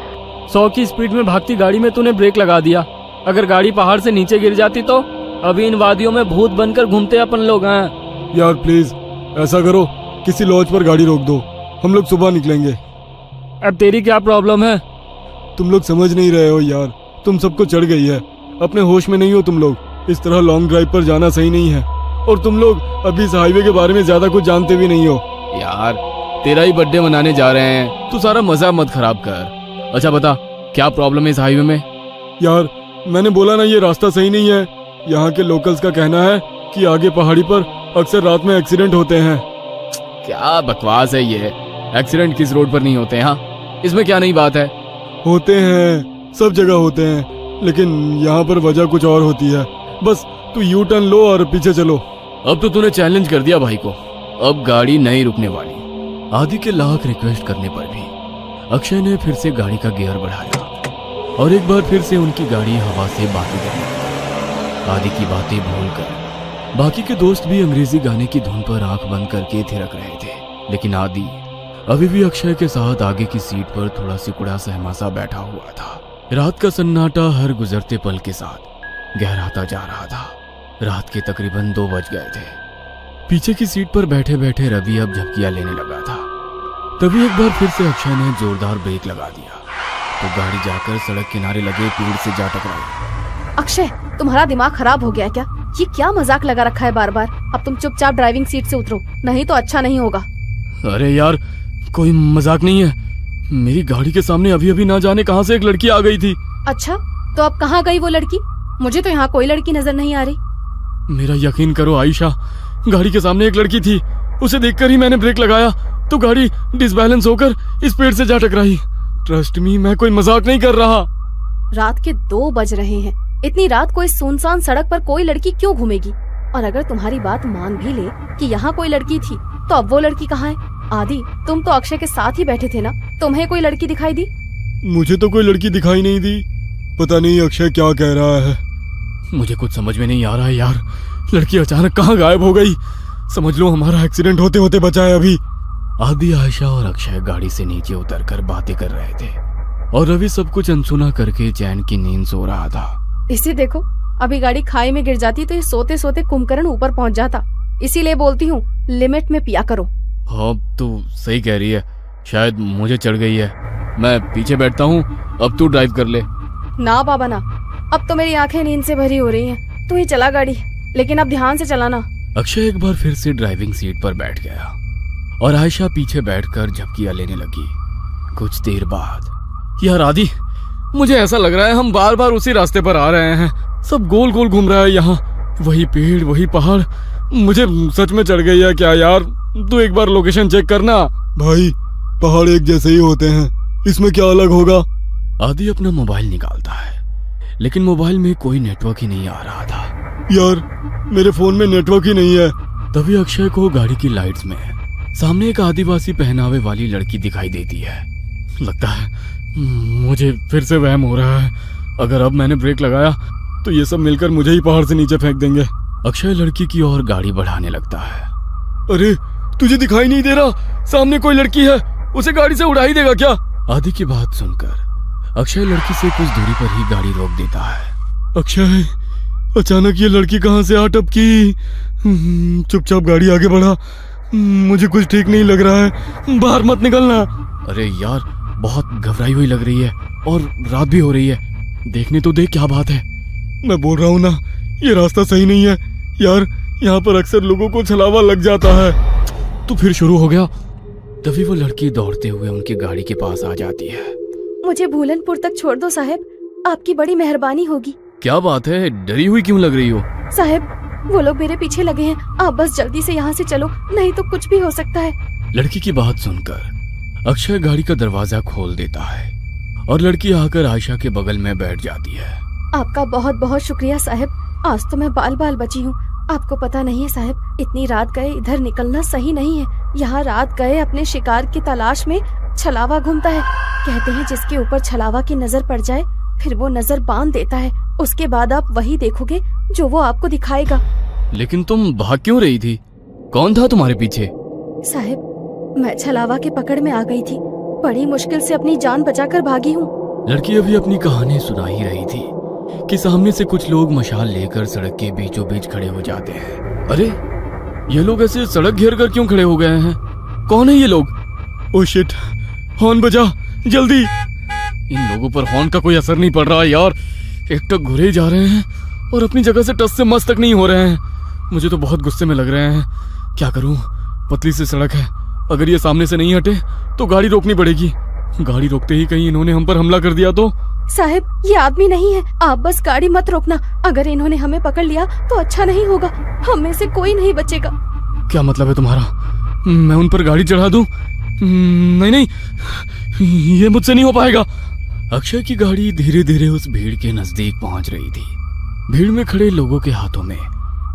100 की स्पीड में भागती गाड़ी में तूने ब्रेक लगा दिया। अगर गाड़ी पहाड़ से नीचे गिर जाती तो अभी इन वादियों में भूत बनकर घूमते अपन लोग हैं। यार प्लीज ऐसा करो, किसी लॉज पर गाड़ी रोक दो, हम लोग सुबह निकलेंगे। अब तेरी क्या प्रॉब्लम है? तुम लोग समझ नहीं रहे हो यार, तुम सबको चढ़ गई है, अपने होश में नहीं हो तुम लोग। इस तरह लॉन्ग ड्राइव पर जाना सही नहीं है और तुम लोग अभी इस हाईवे के बारे में ज्यादा कुछ जानते भी नहीं हो। यार तेरा ही बर्थडे मनाने जा रहे हैं, तू सारा मजा मत खराब कर। अच्छा बता, क्या प्रॉब्लम है इस हाईवे में? यार मैंने बोला ना, ये रास्ता सही नहीं है। यहाँ के लोकल्स का कहना है कि आगे पहाड़ी पर अक्सर रात में एक्सीडेंट होते हैं। क्या बकवास है ये? एक्सीडेंट किस रोड पर नहीं होते हैं? हाँ, इसमें क्या नई बात है? होते हैं, सब जगह होते हैं, लेकिन यहाँ पर वजह कुछ और होती है। बस तू यू टर्न लो और पीछे चलो। अब तो तूने चैलेंज कर दिया भाई को, अब गाड़ी नहीं रुकने वाली। आदि के लाख रिक्वेस्ट करने पर भी अक्षय ने फिर से गाड़ी का गियर बढ़ाया और एक बार फिर से उनकी गाड़ी हवा से बातें करने लगी। आदि की बातें भूलकर बाकी के दोस्त भी अंग्रेजी गाने की धुन पर आंख बंद करके थिरक रहे थे, लेकिन आदि अभी भी अक्षय के साथ आगे की सीट पर थोड़ा सिकुड़ा सहमा सा बैठा हुआ था। रात का सन्नाटा हर गुजरते पल के साथ गहराता जा रहा था। रात के तकरीबन 2 बज गए थे पीछे की सीट पर बैठे बैठे रवि अब झपकियां लेने लगा था। तभी एक बार फिर से अक्षय ने जोरदार ब्रेक लगा दिया तो गाड़ी जाकर सड़क किनारे लगे पेड़ से जा टकराई। अक्षय, तुम्हारा दिमाग खराब हो गया क्या? ये क्या मजाक लगा रखा है बार बार? अब तुम चुपचाप ड्राइविंग सीट से उतरो, नहीं तो अच्छा नहीं होगा। अरे यार, कोई मजाक नहीं है। मेरी गाड़ी के सामने अभी अभी ना जाने कहां से एक लड़की आ गई थी। अच्छा, तो अब कहाँ गई वो लड़की? मुझे तो यहाँ कोई लड़की नजर नहीं आ रही। मेरा यकीन करो आयशा, गाड़ी के सामने एक लड़की थी। उसे देखकर ही मैंने ब्रेक लगाया तो गाड़ी डिसबैलेंस होकर इस पेड़ से जा टकराई। ट्रस्ट मी, मैं कोई मजाक नहीं कर रहा। रात के 2 बज रहे हैं। इतनी रात को इस सुनसान सड़क पर कोई लड़की क्यों घूमेगी? और अगर तुम्हारी बात मान भी ले कि यहाँ कोई लड़की थी, तो अब वो लड़की कहाँ है? आदि, तुम तो अक्षय के साथ ही बैठे थे ना, तुम्हें कोई लड़की दिखाई दी? मुझे तो कोई लड़की दिखाई नहीं दी। पता नहीं अक्षय क्या कह रहा है। मुझे कुछ समझ में नहीं आ रहा है यार। लड़की अचानक कहाँ गायब हो गई? समझ लो हमारा एक्सीडेंट होते होते बचा है अभी। आदि, आयशा और अक्षय गाड़ी से नीचे उतरकर बातें कर रहे थे और रवि सब कुछ अनसुना करके चैन की नींद सो रहा था। इसे देखो, अभी गाड़ी खाई में गिर जाती तो ये सोते सोते कुंभकर्ण ऊपर पहुँच जाता। इसीलिए बोलती हूँ, लिमिट में पिया करो। हाँ, तो सही कह रही है। शायद मुझे चढ़ गई है। मैं पीछे बैठता हूँ, अब तू ड्राइव कर ले। ना बाबा ना, अब तो मेरी आंखें नींद से भरी हो रही हैं। तू ही चला गाड़ी, लेकिन अब ध्यान से चलाना। अक्षय एक बार फिर से ड्राइविंग सीट पर बैठ गया और आयशा पीछे बैठकर झपकियां लेने लगी। कुछ देर बाद, यार आदि, मुझे ऐसा लग रहा है हम बार बार उसी रास्ते पर आ रहे हैं। सब गोल गोल घूम रहा है यहाँ। वही पेड़, वही पहाड़। मुझे सच में चढ़ गई है क्या यार? तू एक बार लोकेशन चेक करना। भाई, पहाड़ एक जैसे ही होते हैं, इसमें क्या अलग होगा? आदि अपना मोबाइल निकालता है, लेकिन मोबाइल में कोई नेटवर्क ही नहीं आ रहा था। यार, मेरे फोन में नेटवर्क ही नहीं है। तभी अक्षय को गाड़ी की लाइट्स में सामने एक आदिवासी पहनावे वाली लड़की दिखाई देती है। लगता है मुझे फिर से वहम हो रहा है। अगर अब मैंने ब्रेक लगाया तो ये सब मिलकर मुझे ही पहाड़ से नीचे फेंक देंगे। अक्षय लड़की की ओर गाड़ी बढ़ाने लगता है। अरे, तुझे दिखाई नहीं दे रहा? सामने कोई लड़की है, उसे गाड़ी से उड़ा ही देगा क्या? आदि की बात सुनकर अक्षय लड़की से कुछ दूरी पर ही गाड़ी रोक देता है। अक्षय, अचानक ये लड़की कहाँ से आ टपकी? चुपचाप गाड़ी आगे बढ़ा। मुझे कुछ ठीक नहीं लग रहा है। बाहर मत निकलना। अरे यार, बहुत घबराई हुई लग रही है और रात भी हो रही है। देखने तो देख क्या बात है। मैं बोल रहा हूँ ना, ये रास्ता सही नहीं है यार। यहाँ पर अक्सर लोगों को छलावा लग जाता है। तो फिर शुरू हो गया। तभी वो लड़की दौड़ते हुए उनकी गाड़ी के पास आ जाती है। मुझे भूलनपुर तक छोड़ दो साहब, आपकी बड़ी मेहरबानी होगी। क्या बात है, डरी हुई क्यों लग रही हो? साहब, वो लोग मेरे पीछे लगे हैं। आप बस जल्दी से यहाँ से चलो, नहीं तो कुछ भी हो सकता है। लड़की की बात सुनकर अक्षय गाड़ी का दरवाजा खोल देता है और लड़की आकर आयशा के बगल में बैठ जाती है। आपका बहुत बहुत शुक्रिया साहब, आज तो मैं बाल बाल बची हूँ। आपको पता नहीं है साहब, इतनी रात गए इधर निकलना सही नहीं है। यहाँ रात गए अपने शिकार की तलाश में छलावा घूमता है। कहते हैं जिसके ऊपर छलावा की नजर पड़ जाए, फिर वो नजर बांध देता है। उसके बाद आप वही देखोगे जो वो आपको दिखाएगा। लेकिन तुम भाग क्यों रही थी? कौन था तुम्हारे पीछे? साहब, मैं छलावा के पकड़ में आ गई थी। बड़ी मुश्किल से अपनी जान बचाकर भागी हूँ। लड़की अभी अपनी कहानी सुना ही रही थी कि सामने से कुछ लोग मशाल लेकर सड़क के बीचों बीच खड़े हो जाते हैं। अरे, ये लोग ऐसे सड़क घेर कर क्यों खड़े हो गए हैं? कौन है ये लोग? ओ शिट, हॉर्न बजा जल्दी। इन लोगों पर हॉर्न का कोई असर नहीं पड़ रहा है यार। एक टक घुरे जा रहे हैं और अपनी जगह से टस से मस तक नहीं हो रहे हैं। मुझे तो बहुत गुस्से में लग रहे हैं। क्या करूं? पतली सी सड़क है, अगर ये सामने से नहीं हटे तो गाड़ी रोकनी पड़ेगी। गाड़ी रोकते ही कहीं इन्होंने हम पर हमला कर दिया तो? साहब, ये आदमी नहीं है, आप बस गाड़ी मत रोकना। अगर इन्होंने हमें पकड़ लिया तो अच्छा नहीं होगा, हम में से कोई नहीं बचेगा। क्या मतलब है तुम्हारा? मैं उन पर गाड़ी चढ़ा दूं? नहीं नहीं, ये मुझसे नहीं हो पाएगा। अक्षय की गाड़ी धीरे धीरे उस भीड़ के नजदीक पहुंच रही थी। भीड़ में खड़े लोगों के हाथों में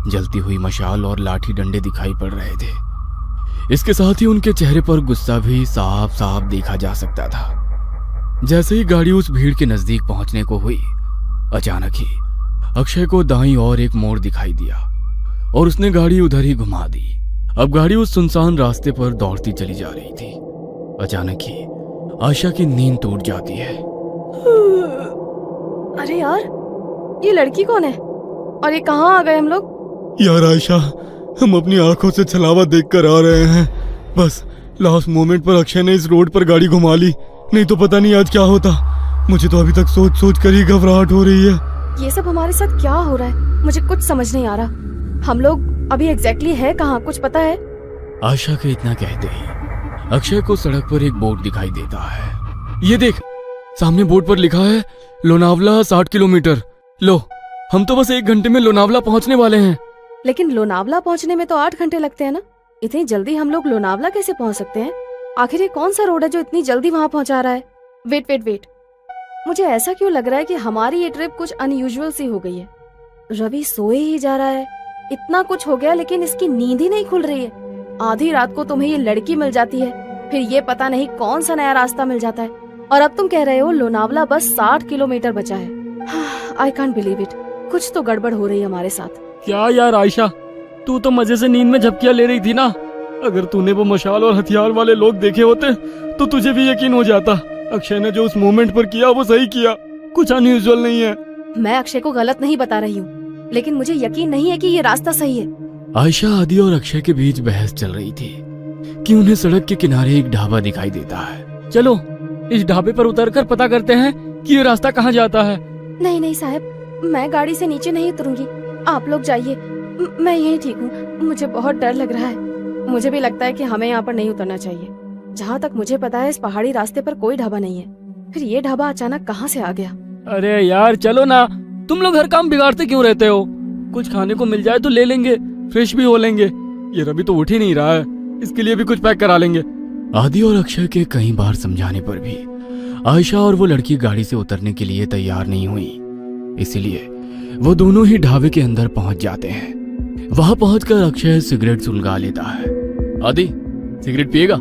जलती हुई मशाल और लाठी डंडे दिखाई पड़ रहे थे। इसके साथ ही उनके चेहरे पर गुस्सा भी साफ साफ देखा जा सकता था। जैसे ही गाड़ी उस भीड़ के नजदीक पहुंचने को हुई, अचानक ही अक्षय को दाईं ओर एक मोड़ दिखाई दिया और उसने गाड़ी उधर ही घुमा दी। अब गाड़ी उस सुनसान रास्ते पर दौड़ती चली जा रही थी। अचानक ही आयशा की नींद टूट जाती है। अरे यार, ये लड़की कौन है और ये कहाँ आ गए हम लोग? यार आयशा, हम अपनी आंखों से छलावा देखकर आ रहे हैं। बस लास्ट मोमेंट पर अक्षय ने इस रोड पर गाड़ी घुमा ली, नहीं तो पता नहीं आज क्या होता। मुझे तो अभी तक सोच सोच कर ही घबराहट हो रही है। ये सब हमारे साथ क्या हो रहा है, मुझे कुछ समझ नहीं आ रहा। हम लोग अभी एग्जैक्टली है कहाँ, कुछ पता है? आशा के इतना कहते ही अक्षय को सड़क पर एक बोर्ड दिखाई देता है। ये देख, सामने बोर्ड पर लिखा है लोनावला 60 किलोमीटर। लो, हम तो बस 1 घंटे में लोनावला पहुंचने वाले हैं। लेकिन लोनावला पहुंचने में तो 8 घंटे लगते हैं ना। इतनी जल्दी हम लोग लोनावला कैसे पहुंच सकते हैं? आखिर ये कौन सा रोड है जो इतनी जल्दी वहाँ पहुंचा रहा है? वेट वेट वेट, मुझे ऐसा क्यों लग रहा है कि हमारी ये ट्रिप कुछ अनयूजुअल सी हो गई है। रवि सोए ही जा रहा है, इतना कुछ हो गया लेकिन इसकी नींद ही नहीं खुल रही है। आधी रात को तुम्हें ये लड़की मिल जाती है, फिर ये पता नहीं कौन सा नया रास्ता मिल जाता है, और अब तुम कह रहे हो लोनावला बस 60 किलोमीटर बचा है। आई कांट बिलीव इट, कुछ तो गड़बड़ हो रही है हमारे साथ। क्या यार आयशा, तू तो मजे से नींद में झपकियां ले रही थी ना। अगर तूने वो मशाल और हथियार वाले लोग देखे होते तो तुझे भी यकीन हो जाता। अक्षय ने जो उस मोमेंट पर किया वो सही किया, कुछ अनयूजुअल नहीं है। मैं अक्षय को गलत नहीं बता रही हूँ, लेकिन मुझे यकीन नहीं है कि ये रास्ता सही है। आयशा, आदि और अक्षय के बीच बहस चल रही थी कि उन्हें सड़क के किनारे एक ढाबा दिखाई देता है। चलो इस ढाबे पर उतरकर पता करते हैं कि ये रास्ता कहाँ जाता है। नहीं नहीं साहब, मैं गाड़ी से नीचे नहीं उतरूंगी, आप लोग जाइए, मैं यहीं ठीक हूँ। मुझे बहुत डर लग रहा है। मुझे भी लगता है कि हमें यहाँ पर नहीं उतरना चाहिए। जहाँ तक मुझे पता है इस पहाड़ी रास्ते पर कोई ढाबा नहीं है, फिर ये ढाबा अचानक कहाँ से आ गया? अरे यार चलो ना, तुम लोग हर काम बिगाड़ते क्यों रहते हो? कुछ खाने को मिल जाए तो ले लेंगे, फ्रेश भी हो लेंगे। ये रवि तो उठ ही नहीं रहा है, इसके लिए भी कुछ पैक करा लेंगे। आदि और अक्षय के कई बार समझाने पर भी आयशा और वो लड़की गाड़ी से उतरने के लिए तैयार नहीं हुई, इसलिए वो दोनों ही ढाबे के अंदर पहुंच जाते हैं। वहां पहुंचकर अक्षय सिगरेट सुलगा लेता है। आदि, सिगरेट पिएगा?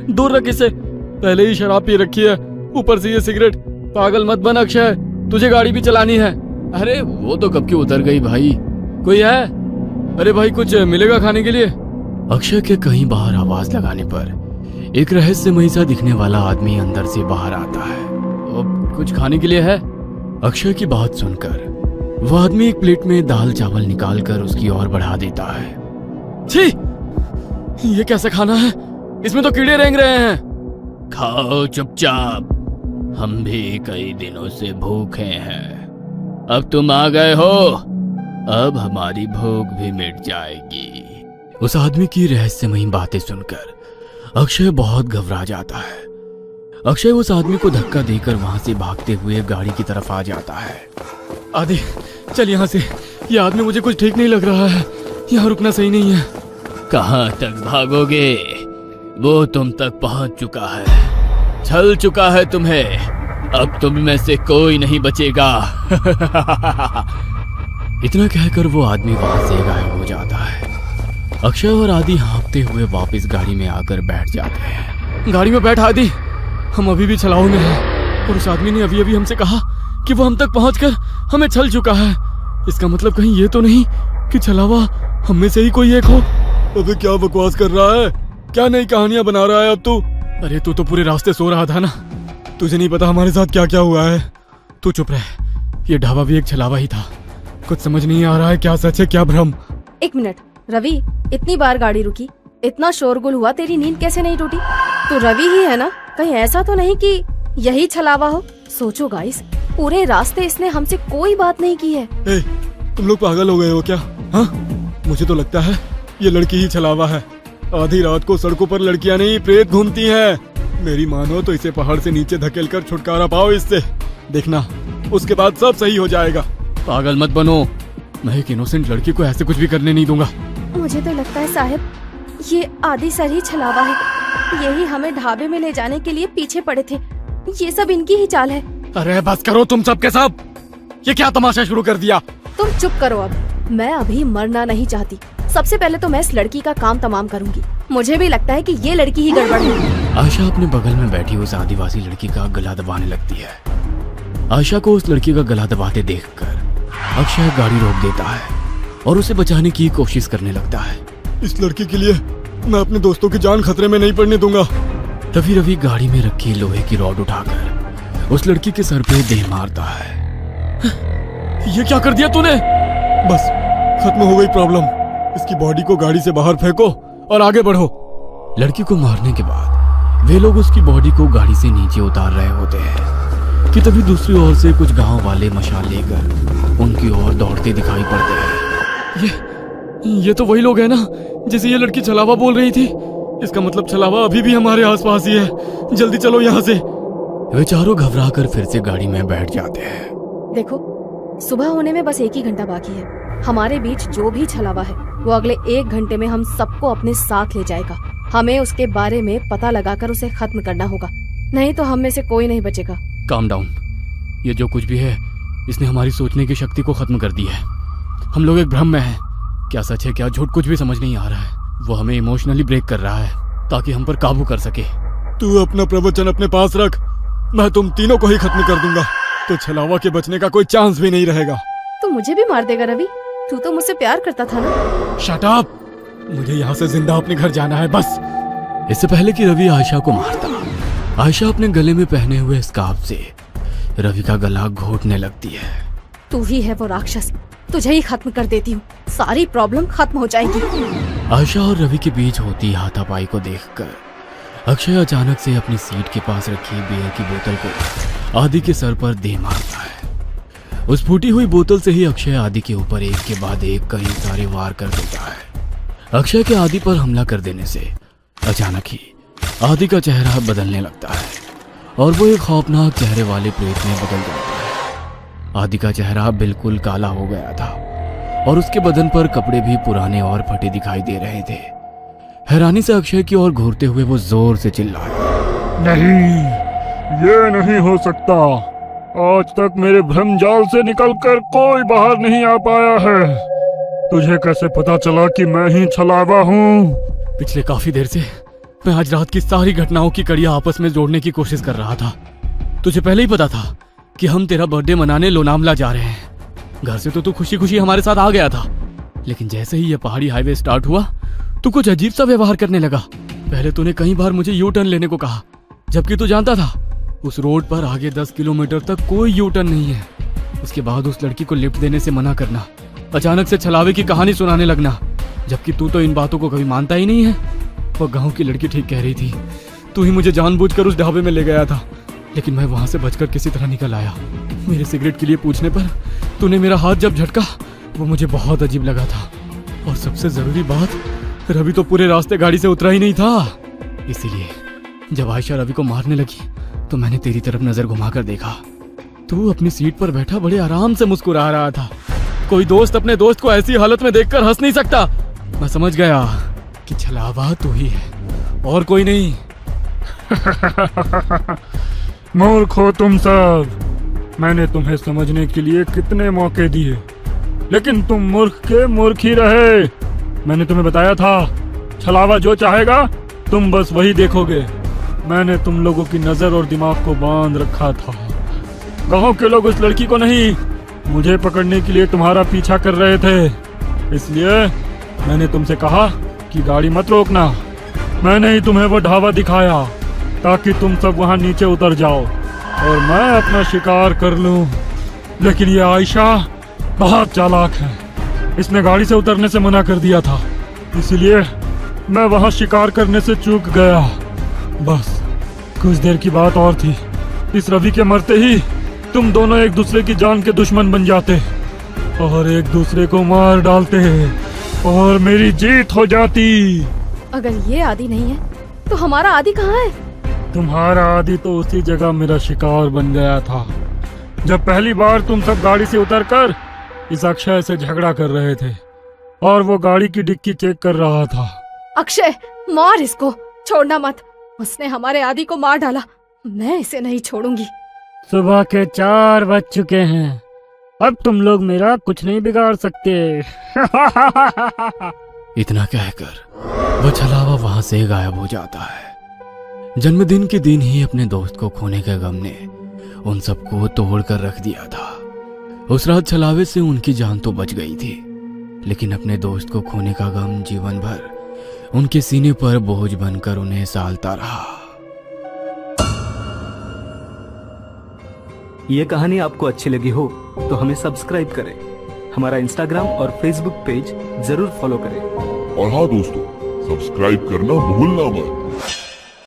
दूर रख इसे, पहले ही शराब पी रखी है, ऊपर से ये सिगरेट। पागल मत बन अक्षय, तुझे गाड़ी भी चलानी है। अरे वो तो कब की उतर गई भाई। कोई है? अरे भाई कुछ मिलेगा खाने के लिए? अक्षय के कहीं बाहर आवाज लगाने पर एक रहस्यमयी सा दिखने वाला आदमी अंदर से बाहर आता है। कुछ खाने के लिए है? अक्षय की बात सुनकर वो आदमी एक प्लेट में दाल चावल निकालकर उसकी ओर बढ़ा देता है। छी, ये कैसा खाना है? इसमें तो कीड़े रेंग रहे हैं। खाओ चुपचाप, हम भी कई दिनों से भूखे हैं। अब तुम आ गए हो, अब हमारी भूख भी मिट जाएगी। उस आदमी की रहस्यमयी बातें सुनकर अक्षय बहुत घबरा जाता है। अक्षय उस आदमी को धक्का देकर वहां से भागते हुए गाड़ी की तरफ आ जाता है। आदि चल यहाँ से, ये आदमी मुझे कुछ ठीक नहीं लग रहा है, यहाँ रुकना सही नहीं है। कहाँ तक भागोगे? वो तुम तक पहुंच चुका है, छल चुका है तुम्हें। अब तुम में से कोई नहीं बचेगा। इतना कहकर वो आदमी वहां से गायब हो जाता है। अक्षय और आदि हाँफते हुए वापस गाड़ी में आकर बैठ जाते हैं। गाड़ी में बैठ आदि, हम अभी भी छलाव में हैं, और उस आदमी ने अभी अभी हमसे कहा कि वो हम तक पहुंचकर हमें छल चुका है। इसका मतलब कहीं ये तो नहीं कि छलावा हम में से ही कोई एक हो? अबे क्या बकवास कर रहा है, क्या नई कहानियां बना रहा है अब तू? अरे तू तो पूरे रास्ते सो रहा था ना, तुझे नहीं पता हमारे साथ क्या क्या हुआ है। तू चुप रह, ये ढाबा भी एक छलावा ही था। कुछ समझ नहीं आ रहा है क्या सच है क्या भ्रम। 1 मिनट रवि, इतनी बार गाड़ी रुकी, इतना शोरगुल हुआ, तेरी नींद कैसे नहीं टूटी? तू रवि ही है ना? कहीं ऐसा तो नहीं कि यही छलावा हो? सोचो गाइस, पूरे रास्ते इसने हमसे कोई बात नहीं की है। ए, तुम लोग पागल हो गए हो क्या? हाँ, मुझे तो लगता है ये लड़की ही छलावा है। आधी रात को सड़कों पर लड़कियां नहीं प्रेत घूमती हैं। मेरी मानो तो इसे पहाड़ से नीचे धकेलकर छुटकारा पाओ इससे, देखना उसके बाद सब सही हो जाएगा। पागल मत बनो, मैं एक इनोसेंट लड़की को ऐसे कुछ भी करने नहीं दूंगा। मुझे तो लगता है साहब ये आदि सर ही छलावा है, यही हमें ढाबे में ले जाने के लिए पीछे पड़े थे। ये सब इनकी ही चाल है। अरे बस करो तुम सब के सब, ये क्या तमाशा शुरू कर दिया? तुम चुप करो अब, मैं अभी मरना नहीं चाहती। सबसे पहले तो मैं इस लड़की का काम तमाम करूंगी। मुझे भी लगता है कि ये लड़की ही गड़बड़ है। आशा अपने बगल में बैठी उस आदिवासी लड़की का गला दबाने लगती है। आशा को उस लड़की का गला दबाते देखकर अक्षय गाड़ी रोक देता है और उसे बचाने की कोशिश करने लगता है। इस लड़की के लिए मैं अपने दोस्तों की जान खतरे में नहीं पड़ने दूंगा। तभी रवि गाड़ी में रखी लोहे की रॉड उठाकर उस लड़की के सर पे दे मारता है। ये क्या कर दिया तूने? बस खत्म हो गई प्रॉब्लम। इसकी बॉडी को गाड़ी से बाहर फेंको और आगे बढ़ो। लड़की को मारने के बाद वे लोग उसकी बॉडी को गाड़ी से नीचे उतार रहे होते हैं कि तभी दूसरी ओर से कुछ गांव वाले मशाल लेकर उनकी ओर दौड़ते दिखाई पड़ते हैं। ये तो वही लोग हैं ना जिसे ये लड़की छलावा बोल रही थी। इसका मतलब छलावा अभी भी हमारे आसपास ही है। जल्दी चलो यहाँ से। वे चारों घबरा कर फिर से गाड़ी में बैठ जाते हैं। देखो, सुबह होने में बस 1 ही घंटा बाकी है। हमारे बीच जो भी छलावा है वो अगले 1 घंटे में हम सबको अपने साथ ले जाएगा। हमें उसके बारे में पता लगाकर उसे खत्म करना होगा, नहीं तो हम में से कोई नहीं बचेगा। Calm down. ये जो कुछ भी है इसने हमारी सोचने की शक्ति को खत्म कर दी है। हम लोग एक भ्रम में हैं। क्या सच है क्या झूठ कुछ भी समझ नहीं आ रहा है। वो हमें इमोशनली ब्रेक कर रहा है ताकि हम पर काबू कर सके। तू अपना प्रवचन अपने पास रख, मैं तुम तीनों को ही खत्म कर दूंगा, तो छलावा के बचने का कोई चांस भी नहीं रहेगा। तू मुझे भी मार देगा रवि? तू तो मुझसे प्यार करता था ना। Shut up! मुझे यहाँ से जिंदा अपने घर जाना है बस। इससे पहले कि रवि आयशा को मारता, आयशा अपने गले में पहने हुए स्कार्फ से रवि का गला घोटने लगती है। तू ही है वो राक्षस, तुझे ही खत्म कर देती हूँ, सारी प्रॉब्लम खत्म हो जाएगी। आयशा और रवि के बीच होती हाथापाई को देखकर अक्षय अचानक से अपनी सीट के पास रखी बियर की बोतल को आदि के सर पर दे मारता है। उस फूटी हुई बोतल से ही अक्षय आदि के ऊपर एक के बाद एक कई सारे वार कर देता है। अक्षय के आदि पर हमला कर देने से अचानक ही आदि का चेहरा बदलने लगता है और वो एक खौफनाक चेहरे वाले प्रेत में बदल जाता है। आदि का चेहरा बिल्कुल काला हो गया था और उसके बदन पर कपड़े भी पुराने और फटे दिखाई दे रहे थे। हैरानी से अक्षय की ओर घूरते हुए वो जोर से चिल्लाया, नहीं, ये नहीं हो सकता। आज तक मेरे भ्रमजाल से निकलकर कोई बाहर नहीं आ पाया है। तुझे कैसे पता चला कि मैं ही छलावा हूँ? पिछले काफी देर से मैं आज रात की सारी घटनाओं की कड़ियां आपस में जोड़ने की कोशिश कर रहा था। तुझे पहले ही पता था कि हम तेरा बर्थडे मनाने लोनावला जा रहे हैं। घर से तो तू खुशी खुशी हमारे साथ आ गया था, लेकिन जैसे ही ये पहाड़ी हाईवे स्टार्ट हुआ तू कुछ अजीब सा व्यवहार करने लगा। पहले तूने कई बार मुझे यू टर्न लेने को कहा, जबकि तू जानता था उस रोड पर आगे 10 किलोमीटर तक कोई यू टर्न नहीं है। उसके बाद उस लड़की को लिफ्ट देने से मना करना, अचानक से छलावे की कहानी सुनाने लगना, जबकि तू तो इन बातों को कभी मानता ही नहीं है। वो गांव की लड़की ठीक कह रही थी, तू ही मुझे जानबूझकर उस ढाबे में ले गया था, लेकिन मैं वहां से बचकर किसी तरह निकल आया। मेरे सिगरेट के लिए पूछने पर तूने मेरा हाथ जब झटका वो मुझे बहुत अजीब लगा था। और सबसे जरूरी बात, रवि तो पूरे रास्ते गाड़ी से उतरा ही नहीं था। इसीलिए जब आयशा रवि को मारने लगी तो मैंने तेरी तरफ नजर घुमाकर देखा। तू अपनी सीट पर बैठा बड़े आराम से मुस्कुरा रहा था। कोई दोस्त अपने दोस्त को ऐसी हालत में देखकर हंस नहीं सकता। मैं समझ गया कि छलावा तू ही है और कोई नहीं। मूर्ख हो तुम सब। मैंने तुम्हें समझने के लिए कितने मौके दिए, लेकिन तुम मूर्ख के मूर्ख ही रहे। मैंने तुम्हें बताया था, छलावा जो चाहेगा तुम बस वही देखोगे। मैंने तुम लोगों की नजर और दिमाग को बांध रखा था। गांव के लोग उस लड़की को नहीं, मुझे पकड़ने के लिए तुम्हारा पीछा कर रहे थे। इसलिए मैंने तुमसे कहा कि गाड़ी मत रोकना। मैंने ही तुम्हें वो ढाबा दिखाया ताकि तुम सब वहां नीचे उतर जाओ और मैं अपना शिकार कर लूं। लेकिन ये आयशा बहुत चालाक है। इसने गाड़ी से उतरने से मना कर दिया था, इसलिए मैं वहां शिकार करने से चूक गया। बस कुछ देर की बात और थी, इस रवि के मरते ही तुम दोनों एक दूसरे की जान के दुश्मन बन जाते और एक दूसरे को मार डालते और मेरी जीत हो जाती। अगर ये आदि नहीं है तो हमारा आदि कहाँ है? तुम्हारा आदि तो उसी जगह मेरा शिकार बन गया था, जब पहली बार तुम सब गाड़ी से उतरकर इस अक्षय से झगड़ा कर रहे थे और वो गाड़ी की डिक्की चेक कर रहा था। अक्षय, मार इसको, छोड़ना मत। उसने हमारे आदि को मार डाला, मैं इसे नहीं छोड़ूंगी। सुबह के 4 बज चुके हैं, अब तुम लोग मेरा कुछ नहीं बिगाड़ सकते। इतना कहकर वो छलावा वहां से गायब हो जाता है। जन्मदिन के दिन ही अपने दोस्त को खोने के गम ने उन सबको तोड़ कर रख दिया था। उस रात छलावे से उनकी जान तो बच गई थी, लेकिन अपने दोस्त को खोने का गम जीवन भर उनके सीने पर बोझ बनकर उन्हें सालता रहा। ये कहानी आपको अच्छी लगी हो तो हमें सब्सक्राइब करें, हमारा इंस्टाग्राम और फेसबुक पेज जरूर फॉलो करें। और हाँ दोस्तों, सब्सक्राइब करना भूलना मत।